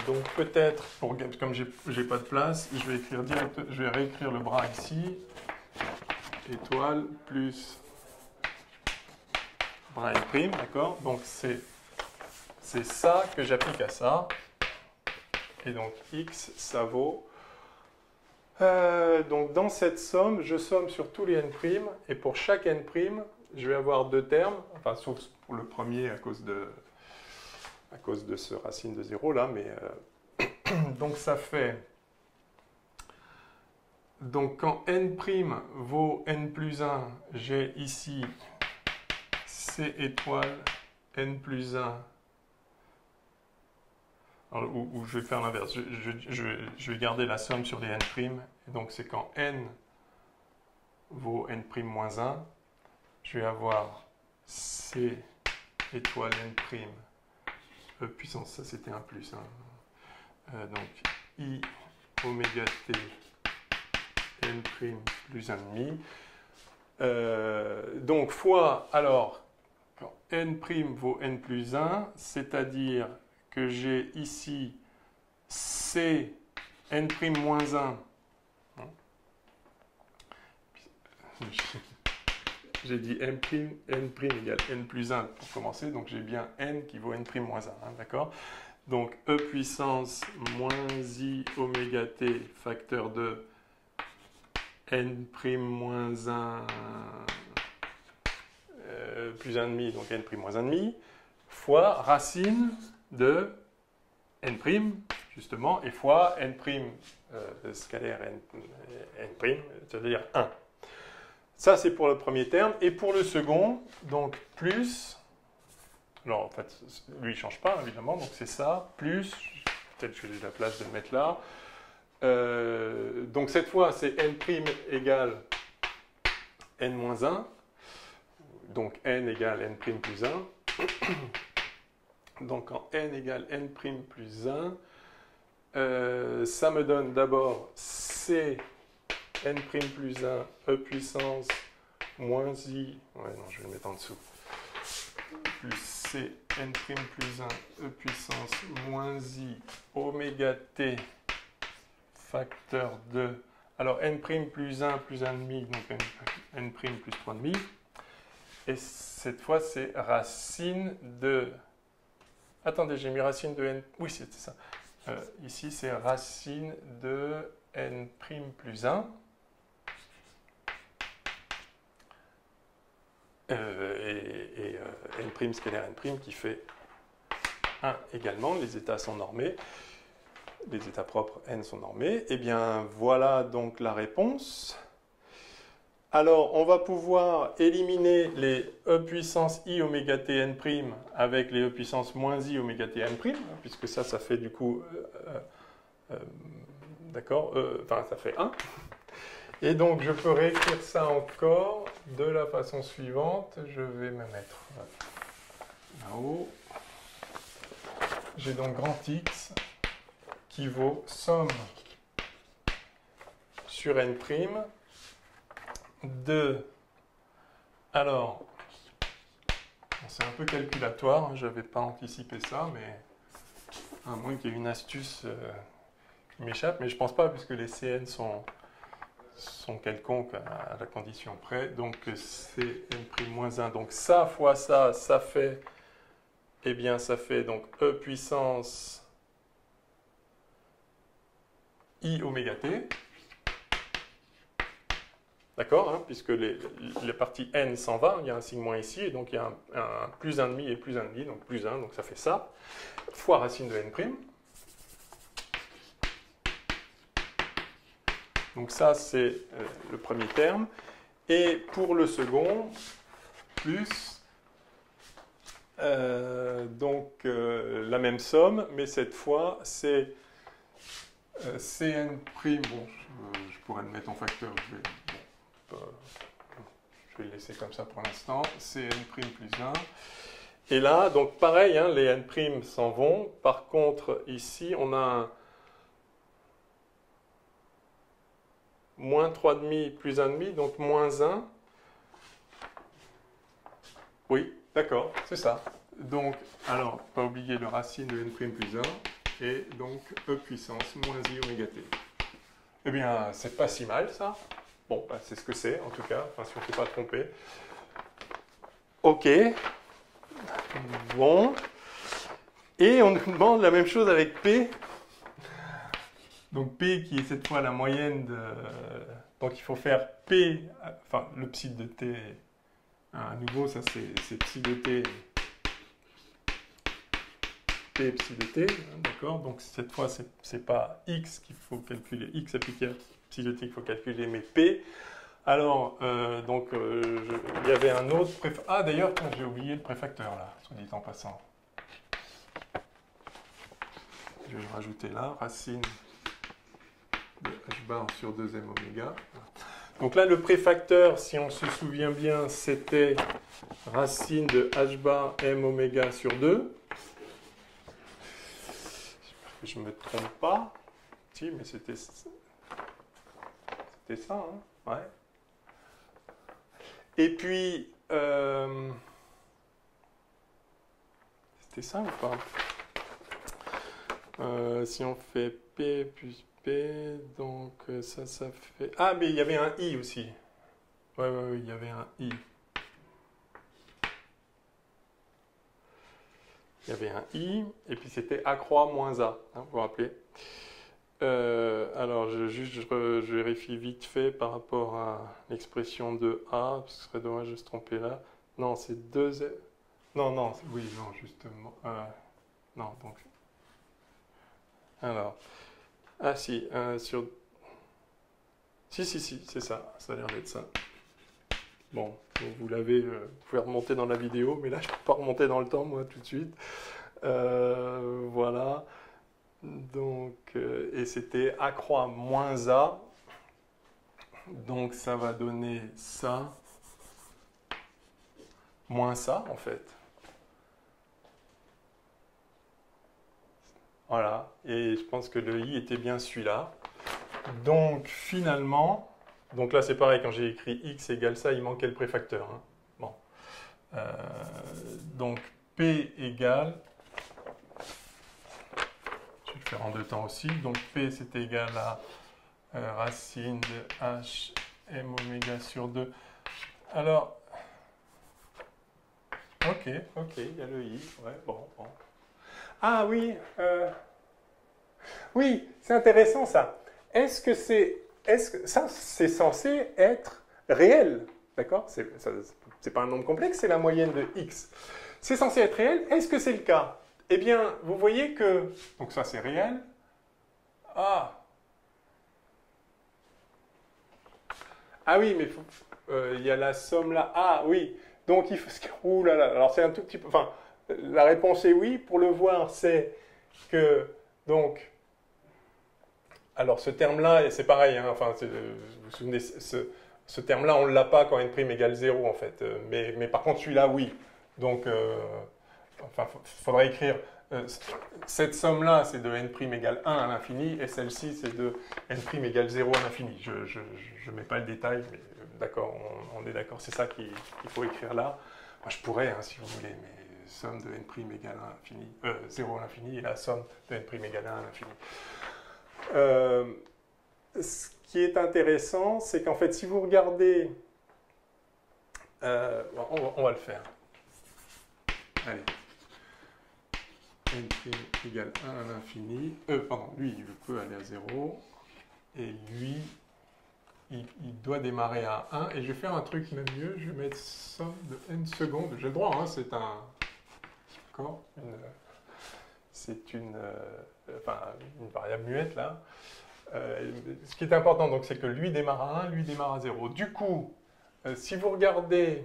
Donc peut-être, comme j'ai pas de place, je vais réécrire le bras ici. Étoile plus bras n', d'accord? Donc c'est ça que j'applique à ça. Et donc x, ça vaut... donc dans cette somme, je somme sur tous les n', et pour chaque n', je vais avoir deux termes, enfin sauf pour le premier à cause de ce racine de 0 là, mais... donc ça fait... Donc quand n' vaut n plus 1, j'ai ici c étoile n plus 1. Alors, ou je vais faire l'inverse, je vais garder la somme sur les n', et donc c'est quand n vaut n' moins 1, je vais avoir c étoile n', e puissance, ça c'était un plus, hein. Donc i oméga t n' plus 1,5. Donc fois, alors, quand n' vaut n plus 1, c'est-à-dire que j'ai ici c n' moins 1. J'ai dit n' égale n plus 1 pour commencer, donc j'ai bien n qui vaut n' moins 1, hein, d'accord? Donc e puissance moins i oméga t facteur de n' moins 1 plus 1,5, donc n' moins 1,5, fois racine de n', justement, et fois n', scalaire n', c'est-à-dire 1. Ça, c'est pour le premier terme. Et pour le second, donc plus, alors en fait, lui, il ne change pas, évidemment, donc c'est ça, plus, peut-être que j'ai de la place de le mettre là. Donc cette fois, c'est n' égale n moins 1, donc n égale n' plus 1. Donc quand n égale n' plus 1, ça me donne d'abord c n' plus 1 e puissance moins i, ouais non je vais le mettre en dessous, plus c n' plus 1 e puissance moins i oméga t facteur de, alors n' plus 1 plus 1,5, donc n' plus 3,5, et cette fois c'est racine de... Attendez, j'ai mis racine de n... Oui, c'était ça. Ici, c'est racine de n' plus 1. Et n' scalaire n' qui fait 1 également. Les états sont normés. Les états propres n sont normés. Eh bien, voilà donc la réponse. Alors, on va pouvoir éliminer les e puissance i oméga t n' avec les e puissance moins i oméga t n', puisque ça fait du coup, d'accord, enfin ça fait 1. Et donc, je peux réécrire ça encore de la façon suivante. Je vais me mettre là-haut. J'ai donc grand X qui vaut somme sur n' de... Alors, c'est un peu calculatoire, je n'avais pas anticipé ça, mais à moins qu'il y ait une astuce qui m'échappe, mais je ne pense pas, puisque les CN sont quelconques à la condition près. Donc Cn'-1. Donc ça fois ça, ça fait, eh bien ça fait donc E puissance I oméga t. D'accord, hein, puisque les parties n s'en va, il y a un signe moins ici, et donc il y a un plus 1,5 et plus 1,5, donc plus 1, donc ça fait ça, fois racine de n'. Donc ça, c'est le premier terme. Et pour le second, plus, la même somme, mais cette fois, c'est Cn', bon, je pourrais le mettre en facteur, je vais le laisser comme ça pour l'instant, Cn' plus 1. Et là, donc pareil, hein, les n' s'en vont. Par contre, ici, on a un moins 3,5 plus 1,5, donc moins 1. Oui, d'accord, c'est ça. Donc, alors, pas oublier le racine de n' plus 1, et donc E puissance moins I oméga t. Eh bien, c'est pas si mal, ça. Bon, bah, c'est ce que c'est, en tout cas, enfin, si on ne s'est pas trompé. OK. Bon. Et on nous demande la même chose avec P. Donc P qui est cette fois la moyenne de... Donc il faut faire P, enfin le psi de t, à nouveau ça c'est psi de t, P psi de t, d'accord. Donc cette fois c'est pas x qu'il faut calculer, x appliqué à psi de t qu'il faut calculer, mais P. Alors, il y avait un autre préfacteur. Ah d'ailleurs, j'ai oublié le préfacteur là, soit dit en passant. Je vais le rajouter là, racine de h bar sur 2m oméga. Donc là, le préfacteur, si on se souvient bien, c'était racine de h bar m oméga sur 2. J'espère que je ne me trompe pas. Si, mais c'était ça, hein? Ouais. Et puis, c'était ça ou pas? Si on fait P plus P, donc ça fait... Ah, mais il y avait un I aussi. Ouais, il y avait un I. Il y avait un I, et puis c'était A croix moins A, hein, vous vous rappelez. Alors, je vérifie vite fait par rapport à l'expression de A, parce que ce serait dommage de se tromper là. Non, c'est 2... Non, oui, non, justement. Non, donc... Alors... Ah si, sur... Si, c'est ça, ça a l'air d'être ça. Bon, vous l'avez, vous pouvez remonter dans la vidéo, mais là je ne peux pas remonter dans le temps, moi, tout de suite. Voilà. Donc, et c'était A croix moins A. Donc ça va donner ça, moins ça, en fait. Voilà, et je pense que le I était bien celui-là. Donc finalement, donc là c'est pareil, quand j'ai écrit x égale ça, il manquait le préfacteur. Hein. Bon. Donc P égale, je vais le faire en deux temps aussi, donc P c'est égal à racine de h m oméga sur 2. Alors, ok, il y a le I, ouais, bon. Ah oui, oui, c'est intéressant ça. Est-ce que ça, c'est censé être réel, d'accord? C'est pas un nombre complexe, c'est la moyenne de x. C'est censé être réel. Est-ce que c'est le cas? Eh bien, vous voyez que, donc ça c'est réel. Ah oui, mais il y a la somme là. Ah oui, donc il faut... Ouh là là, alors c'est un tout petit peu... Enfin, la réponse est oui. Pour le voir, c'est que, donc... Alors ce terme-là, c'est pareil, hein, enfin, vous vous souvenez, ce terme-là, on ne l'a pas quand n' égale 0, en fait. Mais par contre, celui-là, oui. Donc, enfin, il faudrait écrire, cette somme-là, c'est de n' égale 1 à l'infini, et celle-ci, c'est de n' égale 0 à l'infini. Je ne mets pas le détail, mais d'accord, on est d'accord, c'est ça qu'il faut écrire là. je pourrais, hein, si vous voulez, mais somme de n' égale 1 à l'infini, 0 à l'infini, et la somme de n' égale 1 à l'infini. Ce qui est intéressant, c'est qu'en fait, si vous regardez... on va le faire. Allez. N' égale 1 à l'infini. Pardon, lui, il peut aller à 0. Et lui, il doit démarrer à 1. Et je vais faire un truc même mieux. Je vais mettre somme de n secondes. J'ai le droit, hein, c'est un... D'accord, c'est une variable muette, là. Ce qui est important, donc, c'est que lui démarre à 1, lui démarre à 0. Du coup, si vous regardez...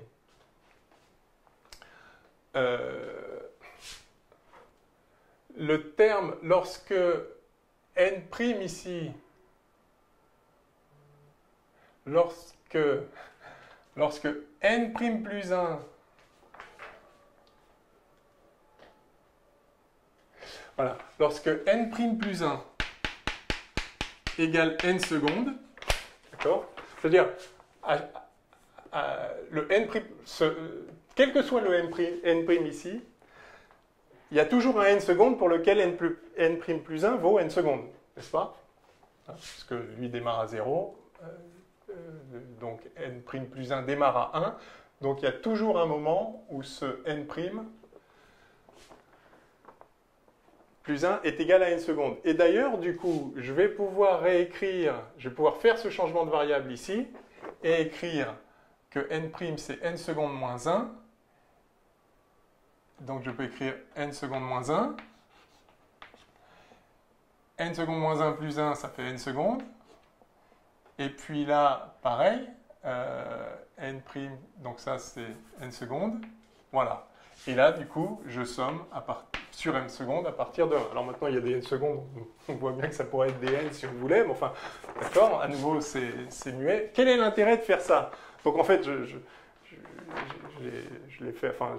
le terme, lorsque n' ici, lorsque n' plus 1, voilà, lorsque n' plus 1 égale n secondes, d'accord? C'est-à-dire, le n', quel que soit le n' ici, il y a toujours un n secondes pour lequel n' plus 1 vaut n secondes, n'est-ce pas? Puisque lui démarre à 0, donc n' plus 1 démarre à 1, donc il y a toujours un moment où ce n' plus 1 est égal à n secondes. Et d'ailleurs, du coup, je vais pouvoir faire ce changement de variable ici, et écrire que n' c'est n secondes moins 1, donc je peux écrire n secondes moins 1. N secondes moins 1 plus 1, ça fait n secondes. Et puis là, pareil, n', donc ça c'est n secondes. Voilà. Et là, du coup, je somme sur n secondes à partir de 1. Alors maintenant, il y a des n secondes, on voit bien que ça pourrait être des n si on voulait, mais enfin, d'accord, à nouveau, c'est muet. Quel est l'intérêt de faire ça? Donc en fait, je l'ai fait, enfin,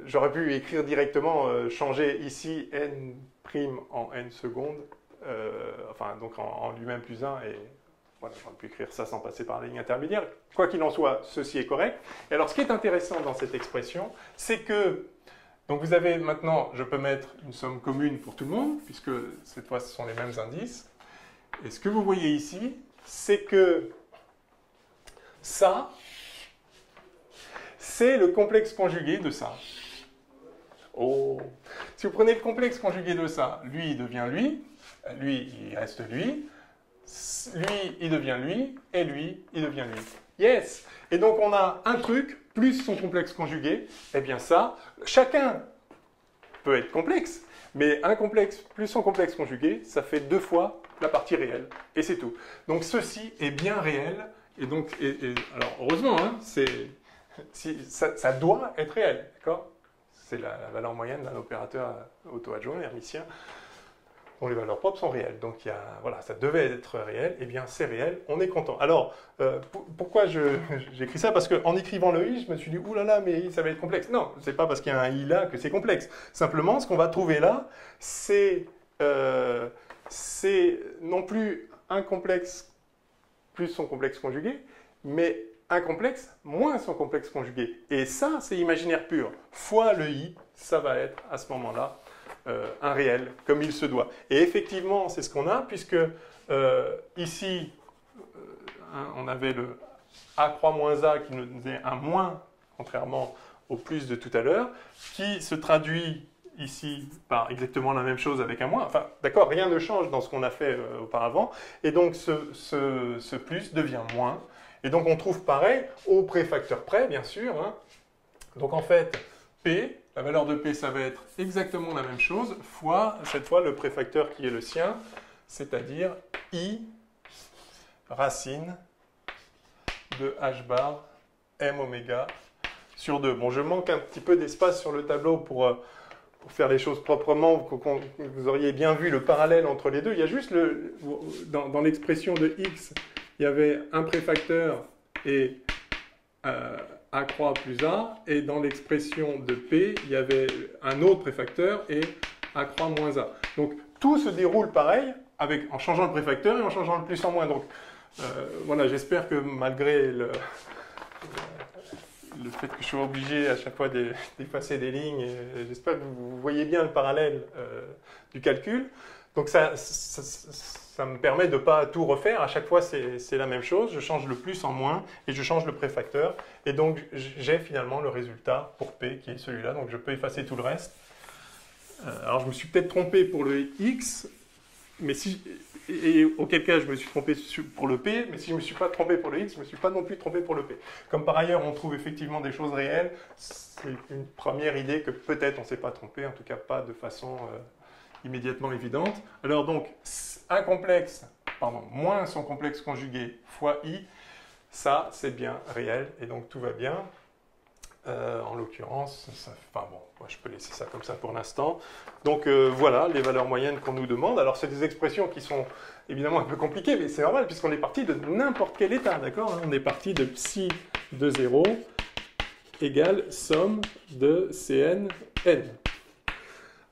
j'aurais pu écrire directement, changer ici n' en n secondes, donc en lui-même plus 1, et voilà, j'aurais pu écrire ça sans passer par la ligne intermédiaire. Quoi qu'il en soit, ceci est correct. Et alors, ce qui est intéressant dans cette expression, c'est que, donc vous avez maintenant, je peux mettre une somme commune pour tout le monde, puisque cette fois, ce sont les mêmes indices. Et ce que vous voyez ici, c'est que ça, c'est le complexe conjugué de ça. Oh. Si vous prenez le complexe conjugué de ça, lui, il devient lui, il reste lui, il devient lui, et lui, il devient lui. Yes! Et donc, on a un truc, plus son complexe conjugué, eh bien ça, chacun peut être complexe, mais un complexe plus son complexe conjugué, ça fait 2 fois la partie réelle, et c'est tout. Donc, ceci est bien réel, et donc, alors, heureusement, hein, ça doit être réel, d'accord? C'est la valeur moyenne d'un opérateur auto-adjoint, hermitien, dont les valeurs propres sont réelles. Donc, voilà, ça devait être réel, et bien c'est réel, on est content. Alors, pourquoi j'écris ça? Parce qu'en écrivant le i, je me suis dit, oulala, mais ça va être complexe. Non, c'est pas parce qu'il y a un i là que c'est complexe. Simplement, ce qu'on va trouver là, c'est non plus un complexe plus son complexe conjugué, mais un complexe moins son complexe conjugué. Et ça, c'est imaginaire pur. Fois le i, ça va être à ce moment-là un réel, comme il se doit. Et effectivement, c'est ce qu'on a, puisque ici, on avait le a croix moins a qui nous donnait un moins, contrairement au plus de tout à l'heure, qui se traduit ici par exactement la même chose avec un moins. Enfin, d'accord, rien ne change dans ce qu'on a fait auparavant. Et donc, ce plus devient moins. Et donc, on trouve pareil au préfacteur près, bien sûr. Hein. Donc, en fait, P, la valeur de P, ça va être exactement la même chose, fois, cette fois, le préfacteur qui est le sien, c'est-à-dire I racine de H bar M oméga sur 2. Bon, je manque un petit peu d'espace sur le tableau pour faire les choses proprement, vous auriez bien vu le parallèle entre les deux. Il y a juste, dans l'expression de X, il y avait un préfacteur et A croix plus A, et dans l'expression de P, il y avait un autre préfacteur et A croix moins A. Donc, tout se déroule pareil, en changeant le préfacteur et en changeant le plus en moins. Donc, voilà, j'espère que malgré le fait que je sois obligé à chaque fois d'effacer des lignes. J'espère que vous voyez bien le parallèle du calcul. Donc ça me permet de ne pas tout refaire. À chaque fois, c'est la même chose. Je change le plus en moins et je change le préfacteur. Et donc, j'ai finalement le résultat pour P qui est celui-là. Donc, je peux effacer tout le reste. Alors, je me suis peut-être trompé pour le X, mais et auquel cas je me suis trompé pour le P, mais si je ne me suis pas trompé pour le X, je ne me suis pas non plus trompé pour le P. Comme par ailleurs, on trouve effectivement des choses réelles, c'est une première idée que peut-être on ne s'est pas trompé, en tout cas pas de façon immédiatement évidente. Alors donc, moins son complexe conjugué fois I, ça c'est bien réel, et donc tout va bien. En l'occurrence, enfin bon, moi, je peux laisser ça comme ça pour l'instant. Donc voilà les valeurs moyennes qu'on nous demande. Alors c'est des expressions qui sont évidemment un peu compliquées, mais c'est normal puisqu'on est parti de n'importe quel état, d'accord? On est parti de psi de 0 égale somme de Cn n.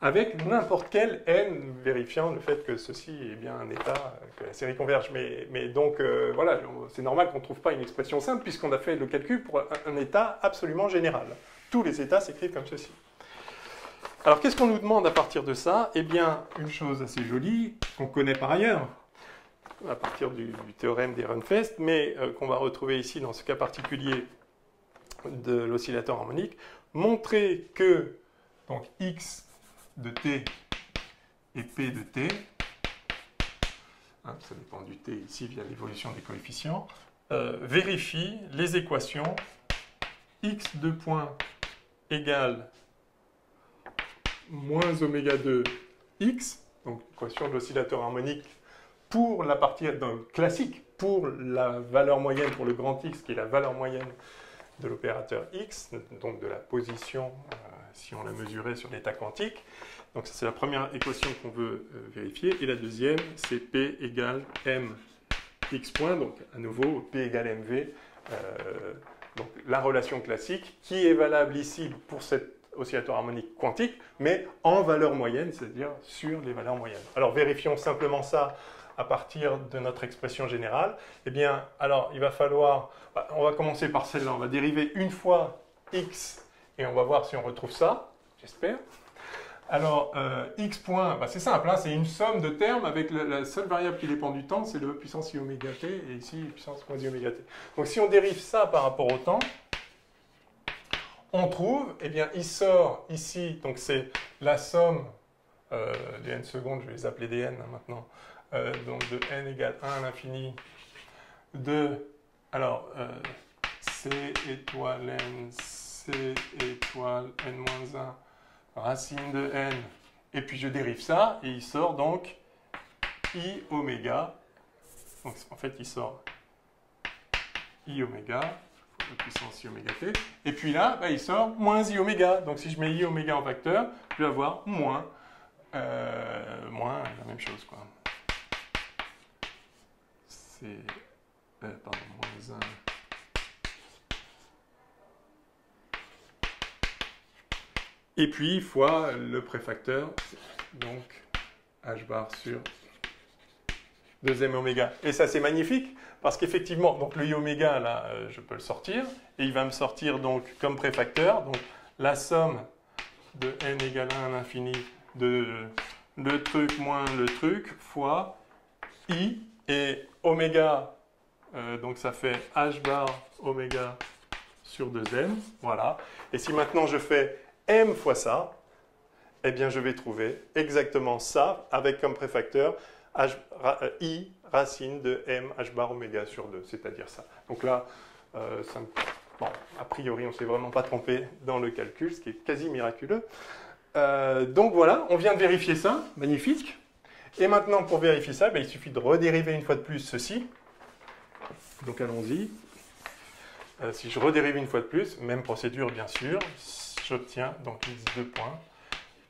Avec n'importe quel n vérifiant le fait que ceci est bien un état, que la série converge. Mais donc, voilà, c'est normal qu'on ne trouve pas une expression simple puisqu'on a fait le calcul pour un état absolument général. Tous les états s'écrivent comme ceci. Alors, qu'est-ce qu'on nous demande à partir de ça? Eh bien, une chose assez jolie, qu'on connaît par ailleurs, à partir du théorème d'Ehrenfest, mais qu'on va retrouver ici dans ce cas particulier de l'oscillateur harmonique, montrer que donc, x de t et p de t, ça dépend du t ici via l'évolution des coefficients, vérifie les équations x de point égale moins oméga 2 x, donc l'équation de l'oscillateur harmonique pour la partie classique, pour la valeur moyenne, pour le grand x qui est la valeur moyenne de l'opérateur x, donc de la position si on la mesurait sur l'état quantique. Donc ça c'est la première équation qu'on veut vérifier. Et la deuxième, c'est P égale M x point, donc à nouveau P égale MV, donc la relation classique qui est valable ici pour cet oscillateur harmonique quantique, mais en valeur moyenne, c'est-à-dire sur les valeurs moyennes. Alors vérifions simplement ça à partir de notre expression générale. Eh bien, alors il va falloir, on va commencer par celle-là, on va dériver une fois x et on va voir si on retrouve ça, j'espère. Alors, x point, c'est simple, hein, c'est une somme de termes avec la seule variable qui dépend du temps, c'est le puissance i oméga t, et ici, puissance moins i oméga t. Donc, si on dérive ça par rapport au temps, on trouve, eh bien, il sort ici, donc c'est la somme des n secondes, je vais les appeler des n hein, maintenant, donc de n égale 1 à l'infini de, alors, c étoile n, c étoile n-1, racine de n, et puis je dérive ça, et il sort donc i oméga, donc en fait il sort i oméga, la puissance i oméga t, et puis là, il sort moins i oméga, donc si je mets i oméga en facteur, je vais avoir moins la même chose, quoi. C'est, pardon, moins 1... Et puis, fois le préfacteur, donc h bar sur 2m oméga. Et ça, c'est magnifique, parce qu'effectivement, donc le i oméga, là, je peux le sortir, et il va me sortir donc comme préfacteur, donc la somme de n égale 1 à l'infini de le truc moins le truc, fois i, et oméga, donc ça fait h bar oméga sur 2m, voilà. Et si maintenant je fais m fois ça, eh bien je vais trouver exactement ça avec comme préfacteur i racine de m h bar oméga sur 2, c'est-à-dire ça. Donc là, bon, a priori, on ne s'est vraiment pas trompé dans le calcul, ce qui est quasi miraculeux. Donc voilà, on vient de vérifier ça, magnifique. Et maintenant, pour vérifier ça, il suffit de redériver une fois de plus ceci. Donc allons-y. Si je redérive une fois de plus, même procédure bien sûr, j'obtiens donc x2 points,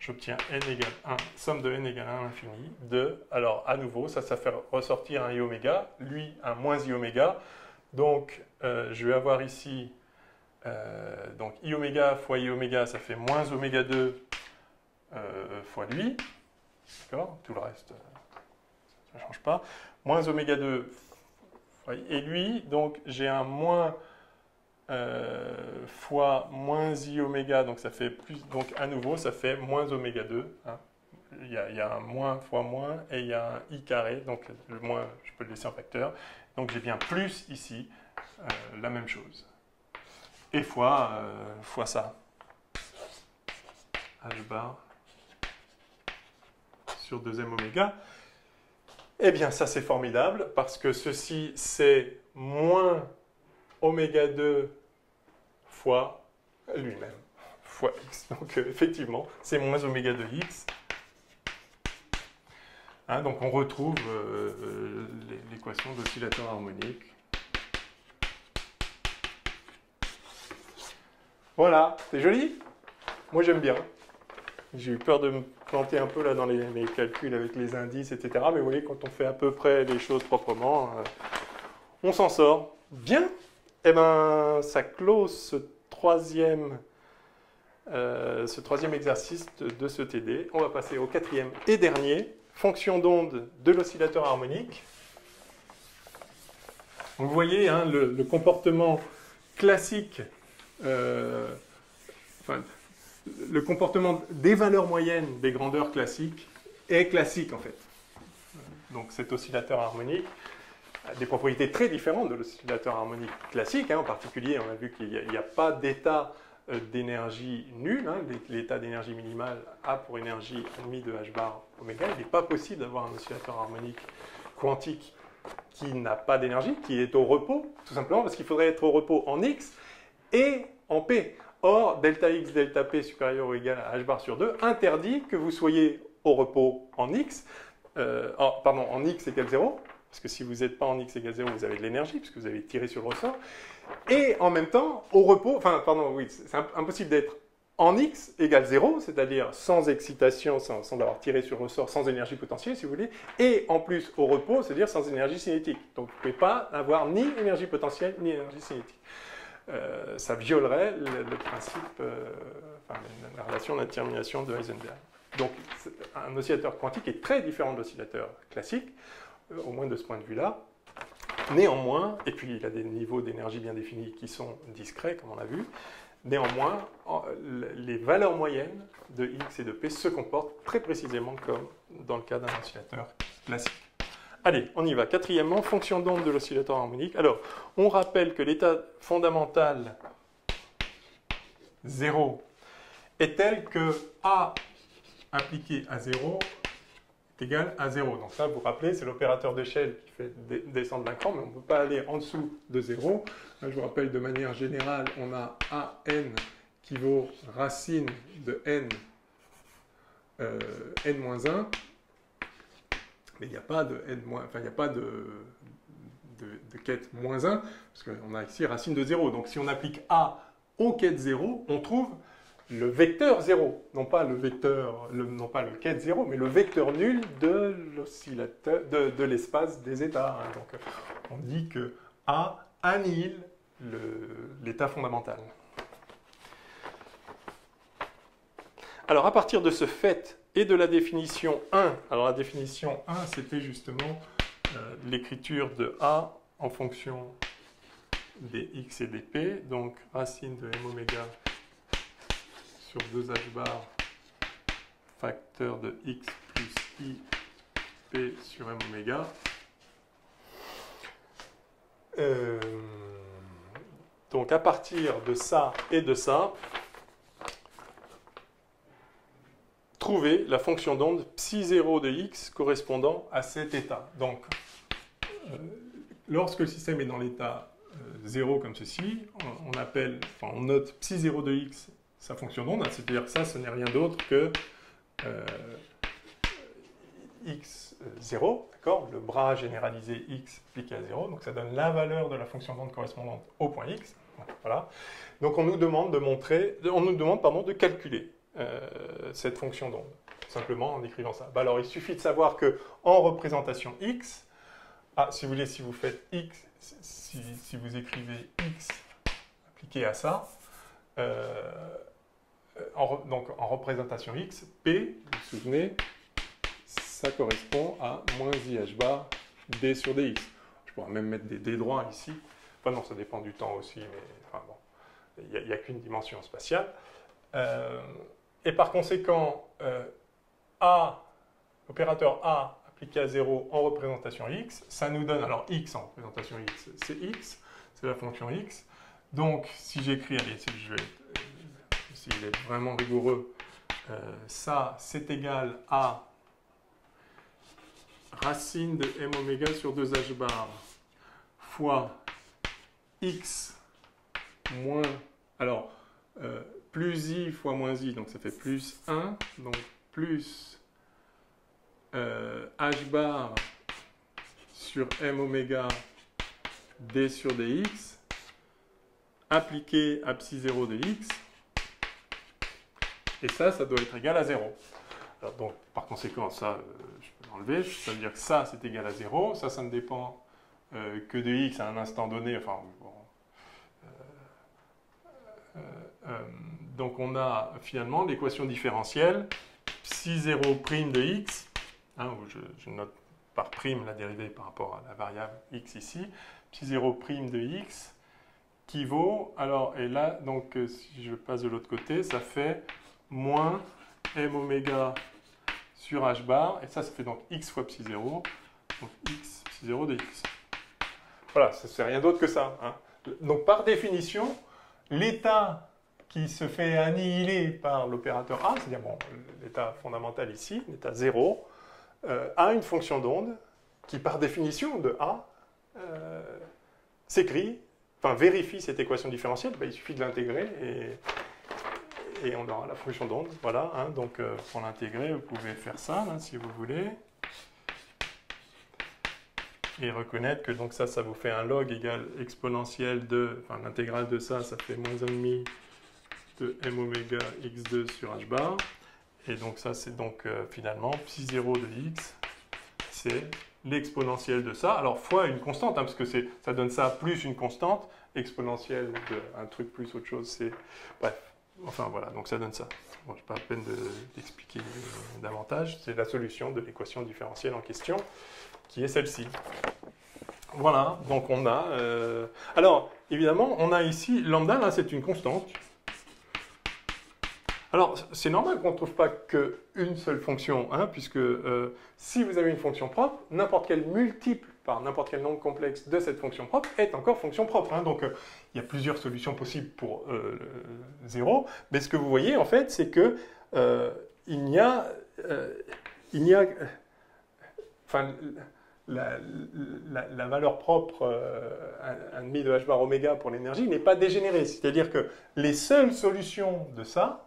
j'obtiens n égale 1, somme de n égale 1 à l'infini, de, alors à nouveau, ça fait ressortir un i oméga, lui un moins i oméga, donc je vais avoir ici, donc i oméga fois i oméga, ça fait moins oméga 2 fois lui, d'accord, tout le reste, ça ne change pas, moins oméga 2, et lui, donc j'ai un moins fois moins I oméga, donc ça fait plus, donc à nouveau ça fait moins oméga 2. Hein. Il y a un moins fois moins et il y a un I carré, donc le moins je peux le laisser en facteur. Donc j'ai bien plus ici, la même chose. Et fois ça. H bar sur 2m oméga. Eh bien ça c'est formidable parce que ceci c'est moins oméga 2 fois lui-même, fois x. Donc effectivement, c'est moins oméga 2x. Hein, donc on retrouve l'équation d'oscillateur harmonique. Voilà, c'est joli. Moi j'aime bien. J'ai eu peur de me planter un peu là dans les calculs avec les indices, etc. Mais vous voyez, quand on fait à peu près les choses proprement, on s'en sort. Bien. Eh bien, ça close ce troisième exercice de ce TD. On va passer au quatrième et dernier, fonction d'onde de l'oscillateur harmonique. Vous voyez hein, le comportement classique, le comportement des valeurs moyennes des grandeurs classiques est classique en fait. Donc cet oscillateur harmonique a des propriétés très différentes de l'oscillateur harmonique classique. Hein. En particulier, on a vu qu'il n'y a pas d'état d'énergie nul. Hein. L'état d'énergie minimale A pour énergie admis de H bar oméga. Il n'est pas possible d'avoir un oscillateur harmonique quantique qui n'a pas d'énergie, qui est au repos, tout simplement parce qu'il faudrait être au repos en X et en P. Or, delta X, delta P supérieur ou égal à H bar sur 2 interdit que vous soyez au repos en X, en X égale 0, parce que si vous n'êtes pas en X égale 0, vous avez de l'énergie, puisque vous avez tiré sur le ressort, et en même temps, au repos, c'est impossible d'être en X égale 0, c'est-à-dire sans excitation, sans avoir tiré sur le ressort, sans énergie potentielle, si vous voulez, et en plus au repos, c'est-à-dire sans énergie cinétique. Donc vous ne pouvez pas avoir ni énergie potentielle, ni énergie cinétique. Ça violerait le principe, la relation d'intermination de Heisenberg. Donc, un oscillateur quantique est très différent de l'oscillateur classique, au moins de ce point de vue-là. Néanmoins, et puis il a des niveaux d'énergie bien définis qui sont discrets, comme on a vu, néanmoins, les valeurs moyennes de X et de P se comportent très précisément comme dans le cas d'un oscillateur classique. Allez, on y va. Quatrièmement, fonction d'onde de l'oscillateur harmonique. Alors, on rappelle que l'état fondamental 0 est tel que A appliqué à 0 est égal à 0. Donc ça, vous vous rappelez, c'est l'opérateur d'échelle qui fait descendre d'un cran, mais on ne peut pas aller en dessous de 0. Là, je vous rappelle, de manière générale, on a AN qui vaut racine de N, N-1. Mais il n'y a pas de quête moins 1, parce qu'on a ici racine de 0. Donc si on applique A au quête 0, on trouve le vecteur 0. Non pas le quête 0, mais le vecteur nul de l'oscillateur, de l'espace des états. Hein. Donc on dit que A annihile l'état fondamental. Alors à partir de ce fait, et de la définition 1. Alors la définition 1, c'était justement l'écriture de A en fonction des X et des P. Donc racine de M oméga sur 2H bar facteur de X plus I P sur M oméga. Donc à partir de ça et de ça, trouver la fonction d'onde psi0 de x correspondant à cet état. Donc, lorsque le système est dans l'état 0 comme ceci, on note psi0 de x sa fonction d'onde, hein, c'est-à-dire que ça, ce n'est rien d'autre que x0, d'accord, le bras généralisé x appliqué à 0, donc ça donne la valeur de la fonction d'onde correspondante au point x. Voilà. Donc on nous demande de calculer cette fonction d'onde, simplement en écrivant ça. Bah alors il suffit de savoir que en représentation x, si vous voulez, si vous faites x, si vous écrivez x appliqué à ça, donc en représentation x, p, vous vous souvenez, ça correspond à moins IH bar d sur dx. Je pourrais même mettre des d droits ici Enfin non, ça dépend du temps aussi, mais enfin bon, il n'y a qu'une dimension spatiale. Et par conséquent, l'opérateur A appliqué à 0 en représentation x, ça nous donne, alors x en représentation x, c'est la fonction x. Donc si j'écris, allez, je vais essayer d'être vraiment rigoureux, ça c'est égal à racine de m oméga sur 2h bar fois x moins, alors plus i fois moins i, donc ça fait plus 1, donc plus h bar sur m oméga d sur dx appliqué à psi 0 de x, et ça doit être égal à 0. Alors, donc, par conséquent, ça, je peux l'enlever, ça veut dire que ça, c'est égal à 0, ça ne dépend que de x à un instant donné, enfin, bon, donc on a finalement l'équation différentielle psi 0' de x, hein, où je note par prime la dérivée par rapport à la variable x ici, psi 0' de x, qui vaut, alors, et là, donc si je passe de l'autre côté, ça fait moins m oméga sur h bar, et ça fait donc x fois psi 0, donc x psi 0 de x. Voilà, c'est rien d'autre que ça. Hein. Donc par définition, l'état qui se fait annihiler par l'opérateur A, c'est-à-dire bon, l'état fondamental ici, l'état 0, a une fonction d'onde qui par définition de A s'écrit, enfin vérifie cette équation différentielle, ben, il suffit de l'intégrer et on aura la fonction d'onde. Voilà, hein, donc pour l'intégrer, vous pouvez faire ça là, si vous voulez. Et reconnaître que donc ça vous fait un log égal exponentielle de, enfin l'intégrale de ça fait moins 1,5 de m oméga x2 sur h bar. Et donc ça, c'est donc finalement psi 0 de x, c'est l'exponentielle de ça. Alors fois une constante, hein, parce que ça donne ça plus une constante, exponentielle de un truc plus autre chose, c'est... Bref, enfin voilà, donc ça donne ça. Bon, je n'ai pas la peine d'expliquer davantage. C'est la solution de l'équation différentielle en question, qui est celle-ci. Voilà, donc on a... Alors, évidemment, on a ici, lambda, là, c'est une constante. Alors, c'est normal qu'on ne trouve pas qu'une seule fonction, hein, puisque si vous avez une fonction propre, n'importe quel multiple par n'importe quel nombre complexe de cette fonction propre est encore fonction propre. Hein. Donc, il y a plusieurs solutions possibles pour 0, mais ce que vous voyez, en fait, c'est que il n'y a... Enfin, la valeur propre 1,5 de h bar oméga pour l'énergie n'est pas dégénérée. C'est-à-dire que les seules solutions de ça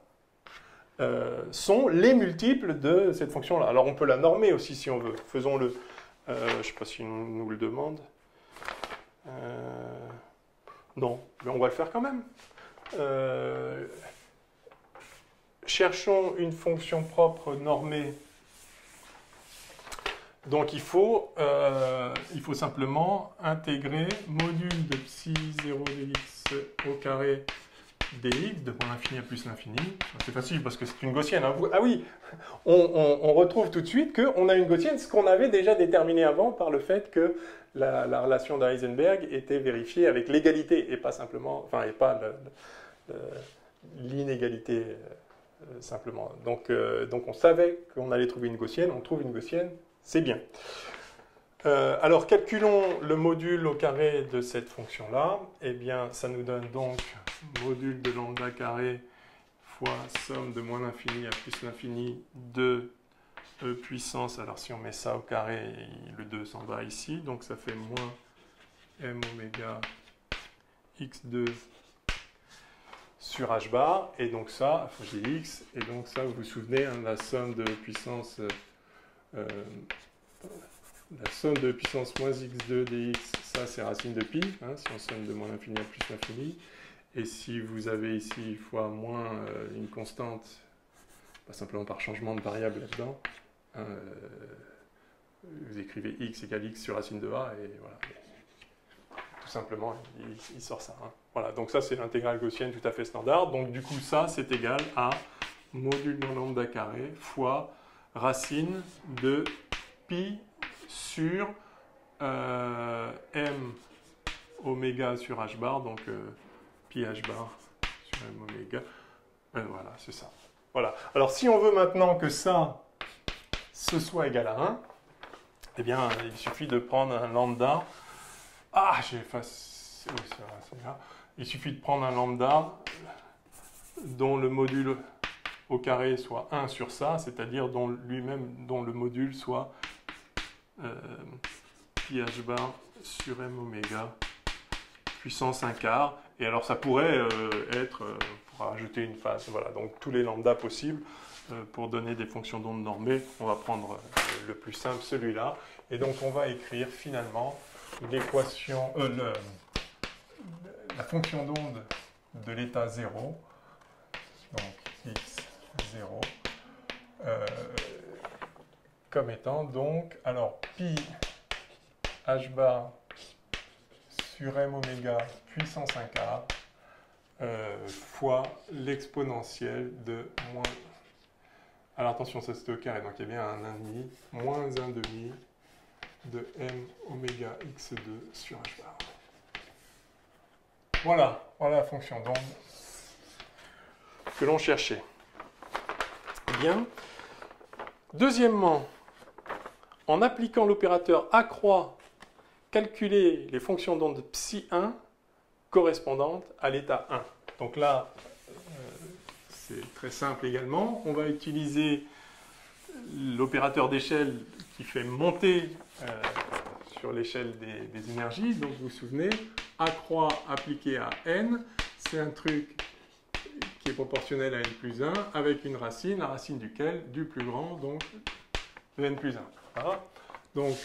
sont les multiples de cette fonction-là. Alors on peut la normer aussi si on veut. Faisons-le. Je ne sais pas si on nous le demande. Non, mais on va le faire quand même. Cherchons une fonction propre normée. Donc il faut simplement intégrer module de psi 0 de x au carré dx de moins l'infini à plus l'infini. C'est facile parce que c'est une gaussienne. Hein. Ah oui, on retrouve tout de suite qu'on a une gaussienne, ce qu'on avait déjà déterminé avant par le fait que la relation d'Heisenberg était vérifiée avec l'égalité et pas simplement, enfin, et pas l'inégalité simplement. Donc on savait qu'on allait trouver une gaussienne, on trouve une gaussienne, c'est bien. Alors calculons le module au carré de cette fonction-là. Eh bien, ça nous donne donc module de lambda carré fois somme de moins l'infini à plus l'infini de e puissance. Alors si on met ça au carré, le 2 s'en va ici, donc ça fait moins m oméga x2 sur h bar, et donc ça, j'ai x, et donc ça, vous vous souvenez, hein, la somme de puissance moins x2 dx, ça c'est racine de pi, hein, si on somme de moins l'infini à plus l'infini. Et si vous avez ici fois moins une constante, pas simplement par changement de variable là-dedans, hein, vous écrivez x égale x sur racine de a, et voilà. Tout simplement, il sort ça. Hein. Voilà, donc ça c'est l'intégrale gaussienne tout à fait standard. Donc du coup, ça c'est égal à module de lambda carré fois racine de pi sur m oméga sur h bar, donc pi h bar sur m oméga. Voilà, c'est ça. Voilà. Alors si on veut maintenant que ça, ce soit égal à 1, eh bien, il suffit de prendre un lambda. Ah, j'ai effacé. Oui, c'est là. Il suffit de prendre un lambda dont le module au carré soit 1 sur ça, c'est-à-dire dont le module soit pi h bar sur m oméga puissance 1 quart. Et alors ça pourrait être, pour rajouter une phase, voilà, donc tous les lambdas possibles pour donner des fonctions d'onde normées. On va prendre le plus simple, celui-là. Et donc on va écrire finalement l'équation, la fonction d'onde de l'état 0, donc x0, comme étant donc, alors pi h bar sur m oméga puissance 1 quart fois l'exponentielle de moins... Alors attention, ça c'est au carré, donc il y a bien un 1,5, moins 1,5 de m oméga x2 sur h bar. Voilà, voilà la fonction d'onde que l'on cherchait. Bien. Deuxièmement, en appliquant l'opérateur accroît, calculer les fonctions d'onde psi1 correspondantes à l'état 1. Donc là, c'est très simple également. On va utiliser l'opérateur d'échelle qui fait monter sur l'échelle des énergies. Donc vous vous souvenez, accroît appliqué à n, c'est un truc qui est proportionnel à n plus 1 avec une racine, la racine duquel, du plus grand, donc de n plus 1. Voilà. Donc,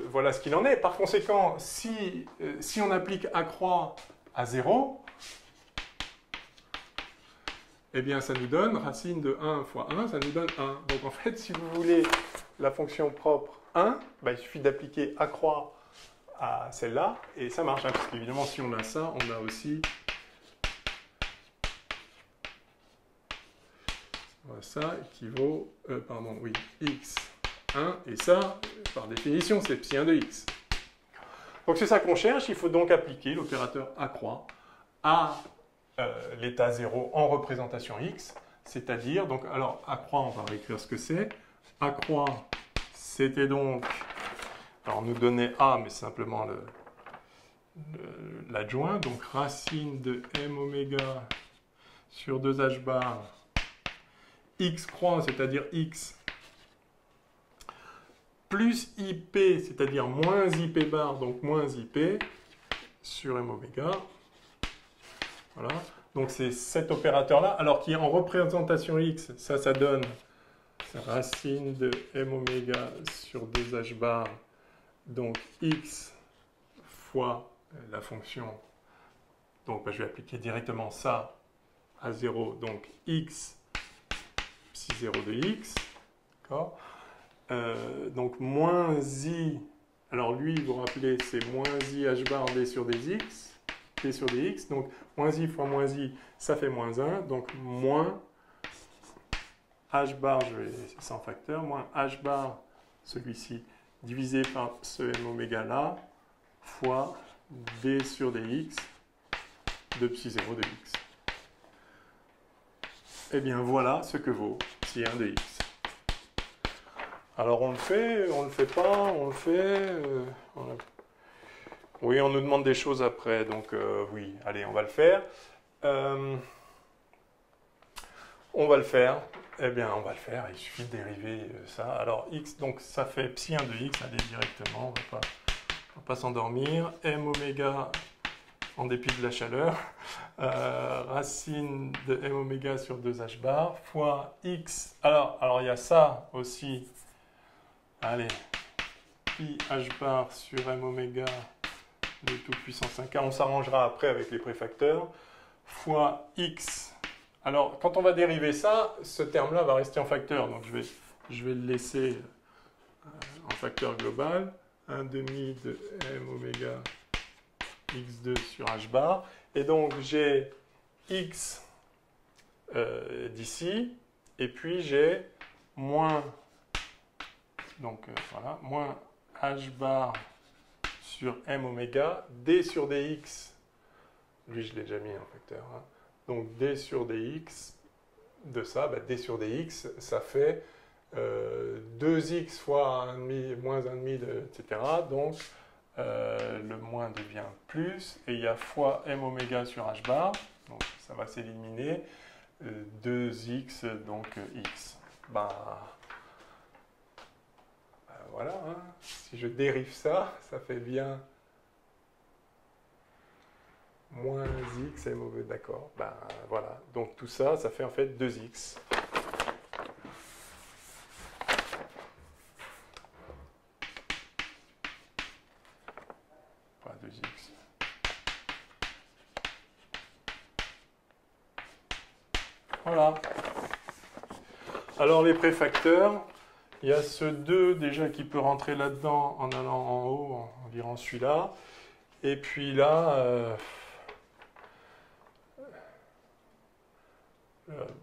voilà ce qu'il en est. Par conséquent, si on applique accroît à 0, eh bien, ça nous donne racine de 1 fois 1, ça nous donne 1. Donc, en fait, si vous voulez la fonction propre 1, il suffit d'appliquer accroît à celle-là, et ça marche. Hein, parce qu'évidemment, si on a ça, on a aussi... ça équivaut, x1, et ça, par définition, c'est psi1 de x. Donc c'est ça qu'on cherche, il faut donc appliquer l'opérateur accroît à l'état 0 en représentation x, c'est-à-dire, donc, alors accroît, on va réécrire ce que c'est. Accroît, c'était donc, alors on nous donnait a, mais simplement l'adjoint, donc racine de m oméga sur 2h bar, x croix, c'est-à-dire x, plus ip, c'est-à-dire moins ip bar, donc moins ip, sur m oméga. Voilà. Donc c'est cet opérateur-là, alors qui est en représentation x, ça donne racine de m oméga sur 2h bar, donc x fois la fonction. Donc je vais appliquer directement ça à 0, donc x psi 0 de x, d'accord, donc moins i, alors lui, vous vous rappelez, c'est moins i h bar d sur des x, d sur des x, donc moins i fois moins i, ça fait moins 1, donc moins h bar, je vais laisser ça en facteur, moins h bar, celui-ci, divisé par ce m oméga là, fois d sur dx de psi 0 de x. Eh bien voilà ce que vaut psi1 de x. Alors on le fait, on le fait pas, on le fait... Oui, on nous demande des choses après, donc oui, allez, on va le faire. On va le faire. Eh bien, on va le faire, il suffit de dériver ça. Alors x, donc ça fait psi1 de x, allez directement, on va pas s'endormir. M oméga, en dépit de la chaleur, racine de m oméga sur 2h bar, fois x. Alors il y a ça aussi. Allez, pi h bar sur m oméga de tout puissance 1 quart. On s'arrangera après avec les préfacteurs. Fois x. Alors, quand on va dériver ça, ce terme-là va rester en facteur. Donc, je vais le laisser en facteur global. 1/2 de m oméga x2 sur h bar. Et donc, j'ai x d'ici. Et puis, j'ai moins... Donc, voilà, moins h bar sur m oméga, d sur dx, lui je l'ai déjà mis en facteur, hein. Donc d sur dx de ça, bah, d sur dx, ça fait 2x fois 1,5, moins 1,5, etc. Donc le moins devient plus, et il y a fois m oméga sur h bar, donc ça va s'éliminer, 2x, donc x. Voilà, hein. Si je dérive ça, ça fait bien moins x m oméga, d'accord. Voilà, donc tout ça, ça fait en fait 2x. Pas 2x. Voilà. Alors les préfacteurs, il y a ce 2 déjà qui peut rentrer là-dedans en allant en haut, en virant celui-là. Et puis là,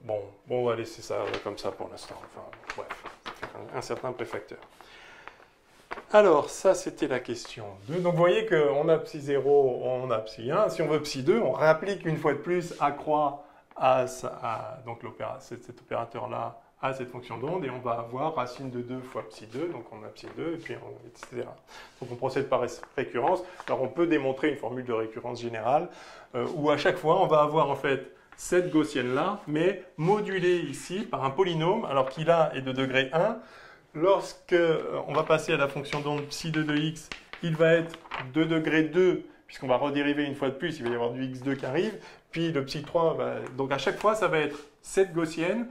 bon, on va laisser ça comme ça pour l'instant. Enfin, bref, un certain préfacteur. Alors, ça, c'était la question 2. Donc, vous voyez qu'on a psi 0, on a psi 1. Si on veut psi 2, on réapplique une fois de plus à croix donc cet opérateur-là à cette fonction d'onde, et on va avoir racine de 2 fois psi 2, donc on a psi 2, et puis etc. Donc on procède par récurrence. Alors on peut démontrer une formule de récurrence générale, où à chaque fois on va avoir en fait cette gaussienne-là, mais modulée ici par un polynôme, alors qui là est de degré 1. Lorsque on va passer à la fonction d'onde psi 2 de x, il va être de degré 2, puisqu'on va redériver une fois de plus, il va y avoir du x2 qui arrive, puis le psi 3, donc à chaque fois ça va être cette gaussienne,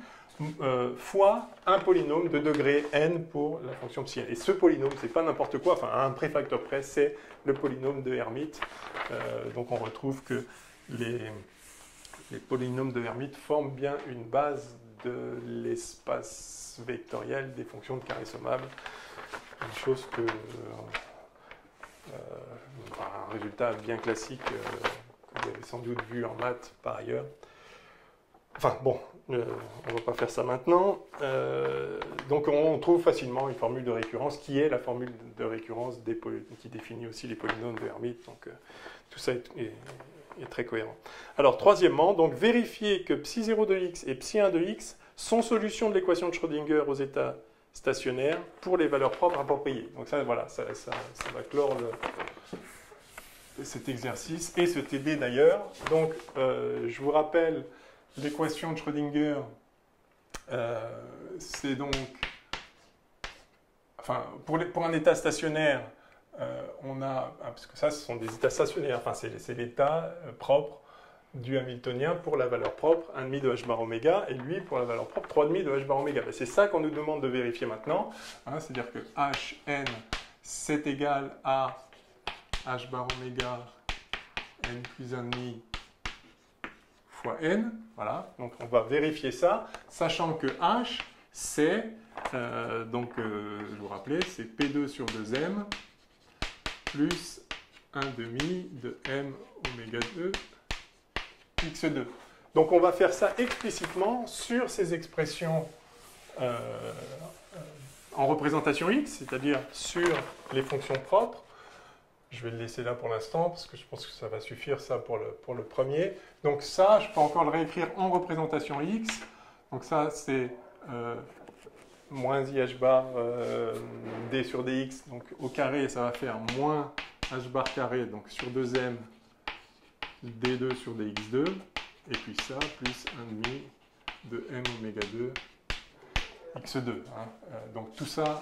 fois un polynôme de degré n pour la fonction psi. Et ce polynôme, c'est pas n'importe quoi, enfin à un préfacteur près, c'est le polynôme de Hermite. Donc on retrouve que les polynômes de Hermite forment bien une base de l'espace vectoriel des fonctions de carré sommable. Une chose que... un résultat bien classique que vous avez sans doute vu en maths par ailleurs. Enfin bon, on ne va pas faire ça maintenant. Donc on trouve facilement une formule de récurrence qui est la formule de récurrence qui définit aussi les polynômes de Hermite. Donc tout ça est très cohérent. Alors troisièmement, donc vérifier que psi 0 de x et psi 1 de x sont solutions de l'équation de Schrödinger aux états stationnaires pour les valeurs propres appropriées. Donc ça, voilà, ça va clore cet exercice et ce TD d'ailleurs. Donc je vous rappelle l'équation de Schrödinger, c'est donc, enfin, pour un état stationnaire, on a, parce que ça, ce sont des états stationnaires, enfin, c'est l'état propre du Hamiltonien pour la valeur propre 1,5 de h bar oméga, et lui pour la valeur propre 3,5 de h bar oméga. C'est ça qu'on nous demande de vérifier maintenant, hein, c'est-à-dire que Hn, c'est égal à h bar oméga n plus 1,5 fois n, voilà, donc on va vérifier ça, sachant que h, c'est, je vous rappelais, c'est P2 sur 2m plus 1,5 de m oméga 2 x2. Donc on va faire ça explicitement sur ces expressions en représentation x, c'est-à-dire sur les fonctions propres. Je vais le laisser là pour l'instant, parce que je pense que ça va suffire ça pour le premier. Donc ça, je peux encore le réécrire en représentation x. Donc ça, c'est moins ih bar d sur dx, donc au carré, ça va faire moins h bar carré, donc sur 2m d2 sur dx2, et puis ça, plus 1,5 de m oméga 2 x2. Hein. Donc tout ça,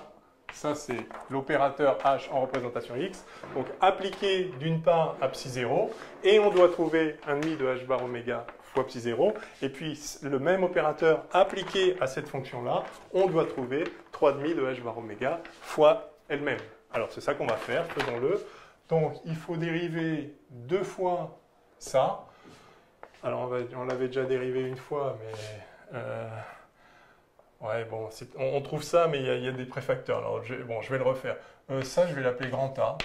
c'est l'opérateur h en représentation x. Donc appliqué d'une part à psi 0, et on doit trouver 1,5 de h bar oméga fois psi 0, et puis le même opérateur appliqué à cette fonction-là, on doit trouver 3,5 de h bar oméga fois elle-même. Alors c'est ça qu'on va faire, faisons-le. Donc il faut dériver deux fois ça. Alors on l'avait déjà dérivé une fois, mais... ouais, bon, on trouve ça, mais il y a des préfacteurs. Alors, je vais le refaire. Ça, je vais l'appeler grand A.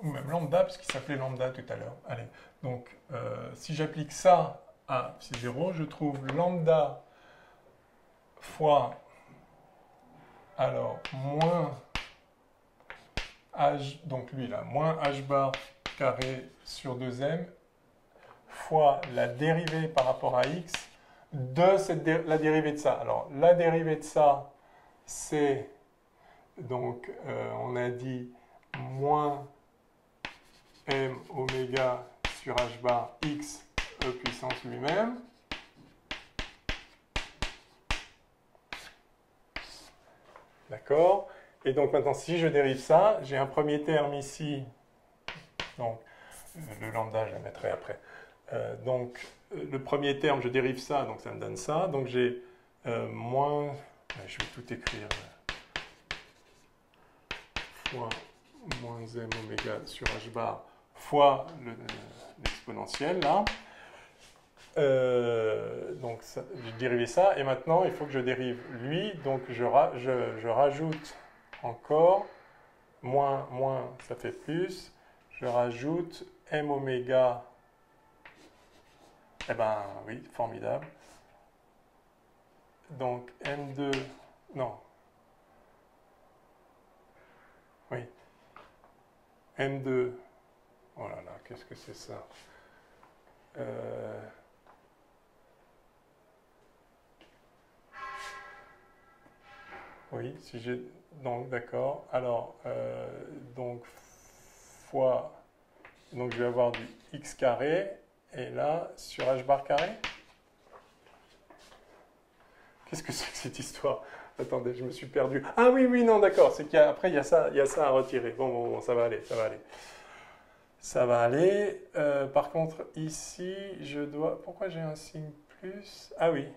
Ou même lambda, parce qu'il s'appelait lambda tout à l'heure. Allez, donc, si j'applique ça à psi 0, je trouve lambda fois, alors, moins h, donc lui là, moins h bar carré sur 2m fois la dérivée par rapport à x de la dérivée de ça. Alors, la dérivée de ça, c'est, donc, on a dit moins m oméga sur h bar x e puissance lui-même. D'accord? Et donc maintenant, si je dérive ça, j'ai un premier terme ici. Donc, le lambda, je le mettrai après. Donc, le premier terme, je dérive ça, donc ça me donne ça. Donc, j'ai moins, je vais tout écrire, fois moins m oméga sur h bar fois l'exponentielle, là. Donc, j'ai dérivé ça, et maintenant, il faut que je dérive lui. Donc, je rajoute encore, moins, ça fait plus. Je rajoute m oméga. Eh ben oui, formidable. Donc M2, non. Oui. M2, oh là là, qu'est-ce que c'est ça? Oui, si j'ai... Donc d'accord. Alors, donc fois... Donc je vais avoir du x carré, et là, sur h bar carré. Qu'est-ce que c'est que cette histoire? Attendez, je me suis perdu. Ah oui, non, d'accord. C'est qu'après, il y a ça à retirer. Bon, ça va aller. Ça va aller. Par contre, ici, je dois... Pourquoi j'ai un signe plus? Ah oui,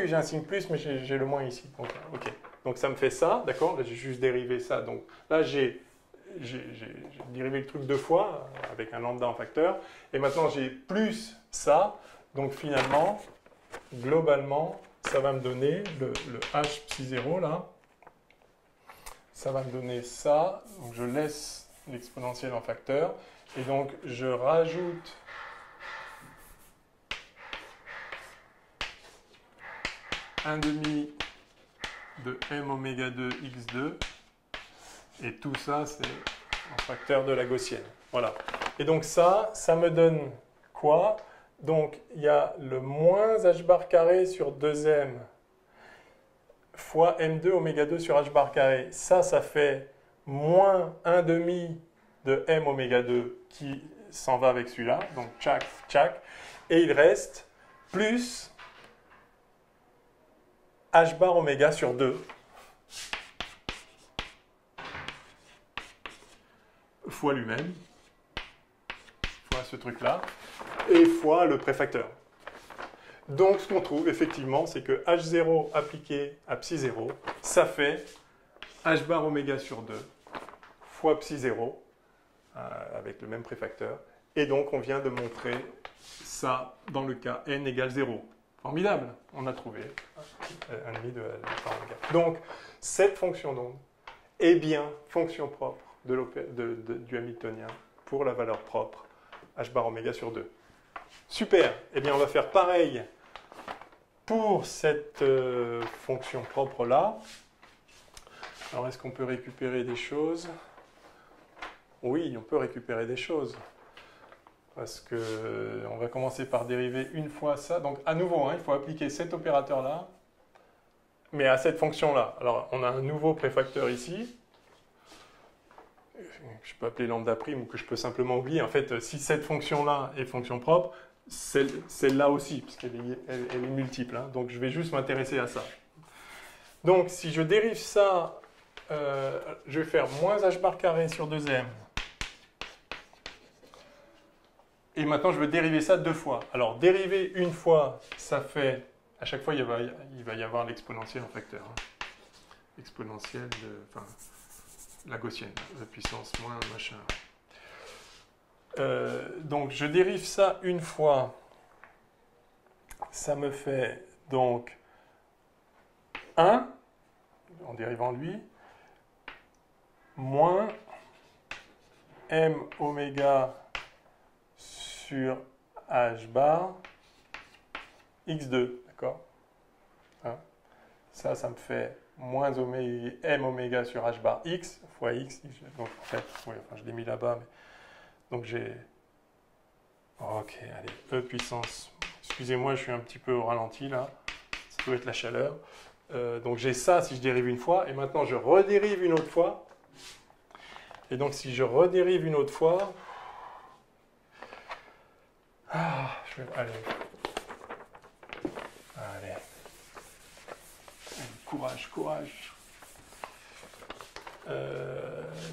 j'ai un signe plus, mais j'ai le moins ici. Donc, ok. Donc ça me fait ça, d'accord? Là, j'ai juste dérivé ça. Donc là, j'ai dérivé le truc deux fois, avec un lambda en facteur. Et maintenant, j'ai plus ça. Donc finalement, globalement, ça va me donner le h psi 0 là. Ça va me donner ça. Donc je laisse l'exponentielle en facteur. Et donc je rajoute un demi de m oméga 2 x2. Et tout ça, c'est en facteur de la gaussienne. Voilà. Et donc ça me donne quoi? Donc, il y a le moins h bar carré sur 2m fois m2 oméga 2 sur h bar carré. Ça fait moins 1 demi de m oméga 2 qui s'en va avec celui-là. Donc, tchac. Et il reste plus h bar oméga sur 2 fois lui-même, fois ce truc-là, et fois le préfacteur. Donc, ce qu'on trouve, effectivement, c'est que H0 appliqué à psi 0, ça fait H bar oméga sur 2 fois psi 0, avec le même préfacteur. Et donc, on vient de montrer ça dans le cas n égale 0. Formidable, on a trouvé un demi de temps oméga. Donc, cette fonction d'onde est bien fonction propre du Hamiltonien pour la valeur propre H bar oméga sur 2. Super. Eh bien, on va faire pareil pour cette fonction propre-là. Alors, est-ce qu'on peut récupérer des choses? Oui, on peut récupérer des choses. Parce que on va commencer par dériver une fois ça. Donc, à nouveau, il faut appliquer cet opérateur-là, mais à cette fonction-là. Alors, on a un nouveau préfacteur ici. Je peux appeler lambda prime ou que je peux simplement oublier. En fait, si cette fonction-là est fonction propre, celle-là aussi, parce qu'elle est multiple. Donc, je vais juste m'intéresser à ça. Donc, si je dérive ça, je vais faire moins h bar carré sur 2m. Et maintenant, je veux dériver ça deux fois. Alors, dériver une fois, ça fait... À chaque fois, il va y avoir l'exponentielle en facteur. L'exponentielle de... Enfin, la gaussienne, la puissance moins machin. Donc, je dérive ça une fois. Ça me fait donc 1, en dérivant lui, moins m oméga sur h bar x2, d'accord? Ça me fait moins m oméga sur h bar x fois x. Donc en fait, oui, enfin, je l'ai mis là-bas. Mais... Donc j'ai... Ok, allez, e puissance. Excusez-moi, je suis un petit peu au ralenti là. Ça doit être la chaleur. Donc j'ai ça si je dérive une fois. Et maintenant, je redérive une autre fois. Et donc si je redérive une autre fois... Allez. Allez. Courage, courage.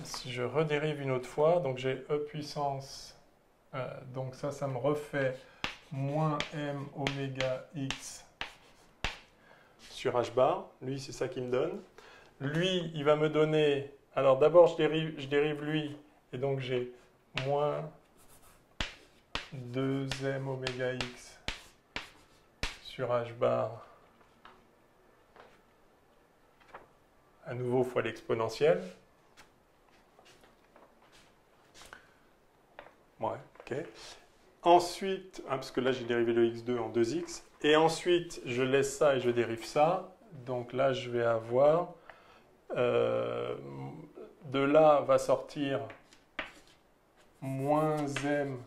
Si je redérive une autre fois, donc j'ai e puissance, donc ça me refait moins m oméga x sur h bar. Lui, c'est ça qu'il me donne. Lui, il va me donner... Alors d'abord, je dérive lui, et donc j'ai moins 2m oméga x sur h bar, à nouveau fois l'exponentielle. Ouais, ok. Ensuite, parce que là j'ai dérivé le x2 en 2x, et ensuite je laisse ça et je dérive ça. Donc là je vais avoir, de là va sortir moins m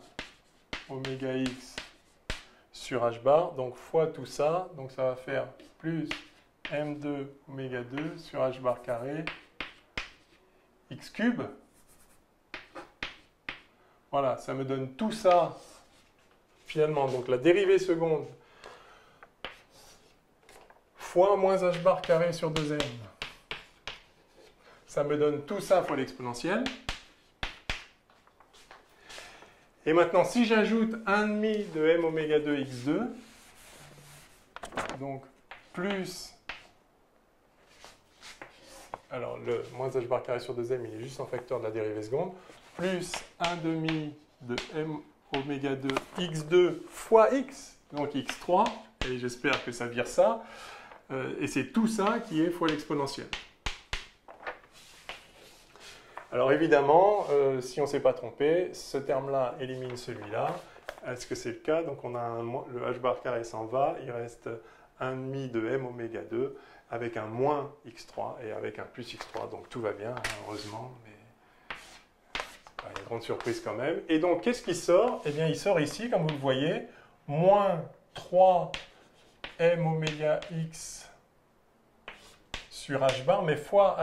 oméga x sur h bar, donc fois tout ça, donc ça va faire plus m2 oméga 2 sur h bar carré x cube. Voilà, ça me donne tout ça finalement, donc la dérivée seconde fois moins h bar carré sur 2m. Ça me donne tout ça fois l'exponentielle. Et maintenant, si j'ajoute 1,5 de m oméga 2 x2, donc plus, alors le moins h bar carré sur 2m, il est juste en facteur de la dérivée seconde, plus 1,5 de m oméga 2 x2 fois x, donc x3, et j'espère que ça vire ça, et c'est tout ça qui est fois l'exponentielle. Alors évidemment, si on ne s'est pas trompé, ce terme-là élimine celui-là. Est-ce que c'est le cas? Donc on a le h bar carré s'en va, il reste 1,5 de m oméga 2 avec un moins x3 et avec un plus x3. Donc tout va bien, heureusement, mais c'est pas une grande surprise quand même. Et donc qu'est-ce qui sort? Eh bien il sort ici, comme vous le voyez, moins 3 m oméga x sur h bar, mais fois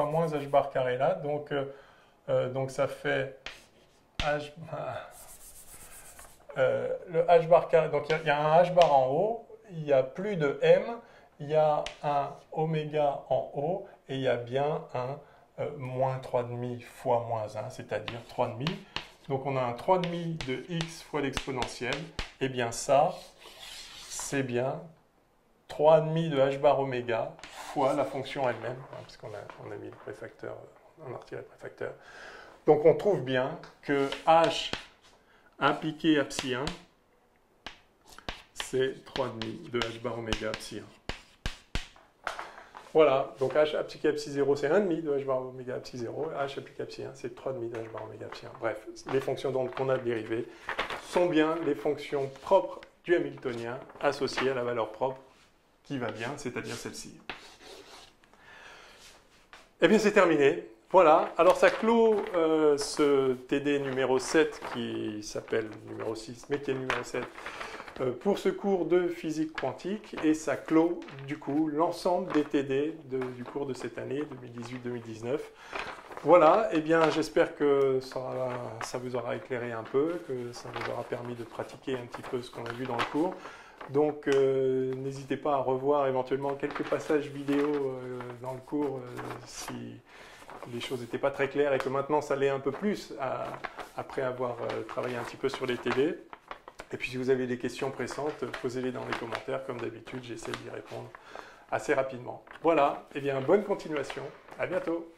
moins h bar carré là, donc ça fait le h bar carré, donc il y a un h bar en haut, il y a plus de m, il y a un oméga en haut, et il y a bien un moins 3,5 fois moins 1, c'est-à-dire 3,5. Donc on a un 3,5 de x fois l'exponentielle, et bien ça, c'est bien 3,5 de h bar oméga fois la fonction elle-même, parce qu'on a mis le préfacteur, on a retiré le préfacteur. Donc on trouve bien que h appliqué à psi 1, c'est 3,5 de h bar oméga psi 1. Voilà, donc h appliqué à psi 0, c'est 1,5 de h bar oméga psi 0, h appliqué à psi 1, c'est 3,5 de h bar oméga psi 1. Bref, les fonctions qu'on a dérivées sont bien les fonctions propres du Hamiltonien associées à la valeur propre qui va bien, c'est-à-dire celle-ci. Eh bien, c'est terminé. Voilà. Alors, ça clôt ce TD numéro 7 qui s'appelle numéro 6, mais qui est numéro 7 pour ce cours de physique quantique. Et ça clôt, du coup, l'ensemble des TD du cours de cette année, 2018-2019. Voilà. Eh bien, j'espère que ça vous aura éclairé un peu, que ça vous aura permis de pratiquer un petit peu ce qu'on a vu dans le cours. Donc, n'hésitez pas à revoir éventuellement quelques passages vidéo dans le cours si les choses n'étaient pas très claires et que maintenant ça l'est un peu plus après avoir travaillé un petit peu sur les TD. Et puis, si vous avez des questions pressantes, posez-les dans les commentaires. Comme d'habitude, j'essaie d'y répondre assez rapidement. Voilà, et bien bonne continuation. À bientôt.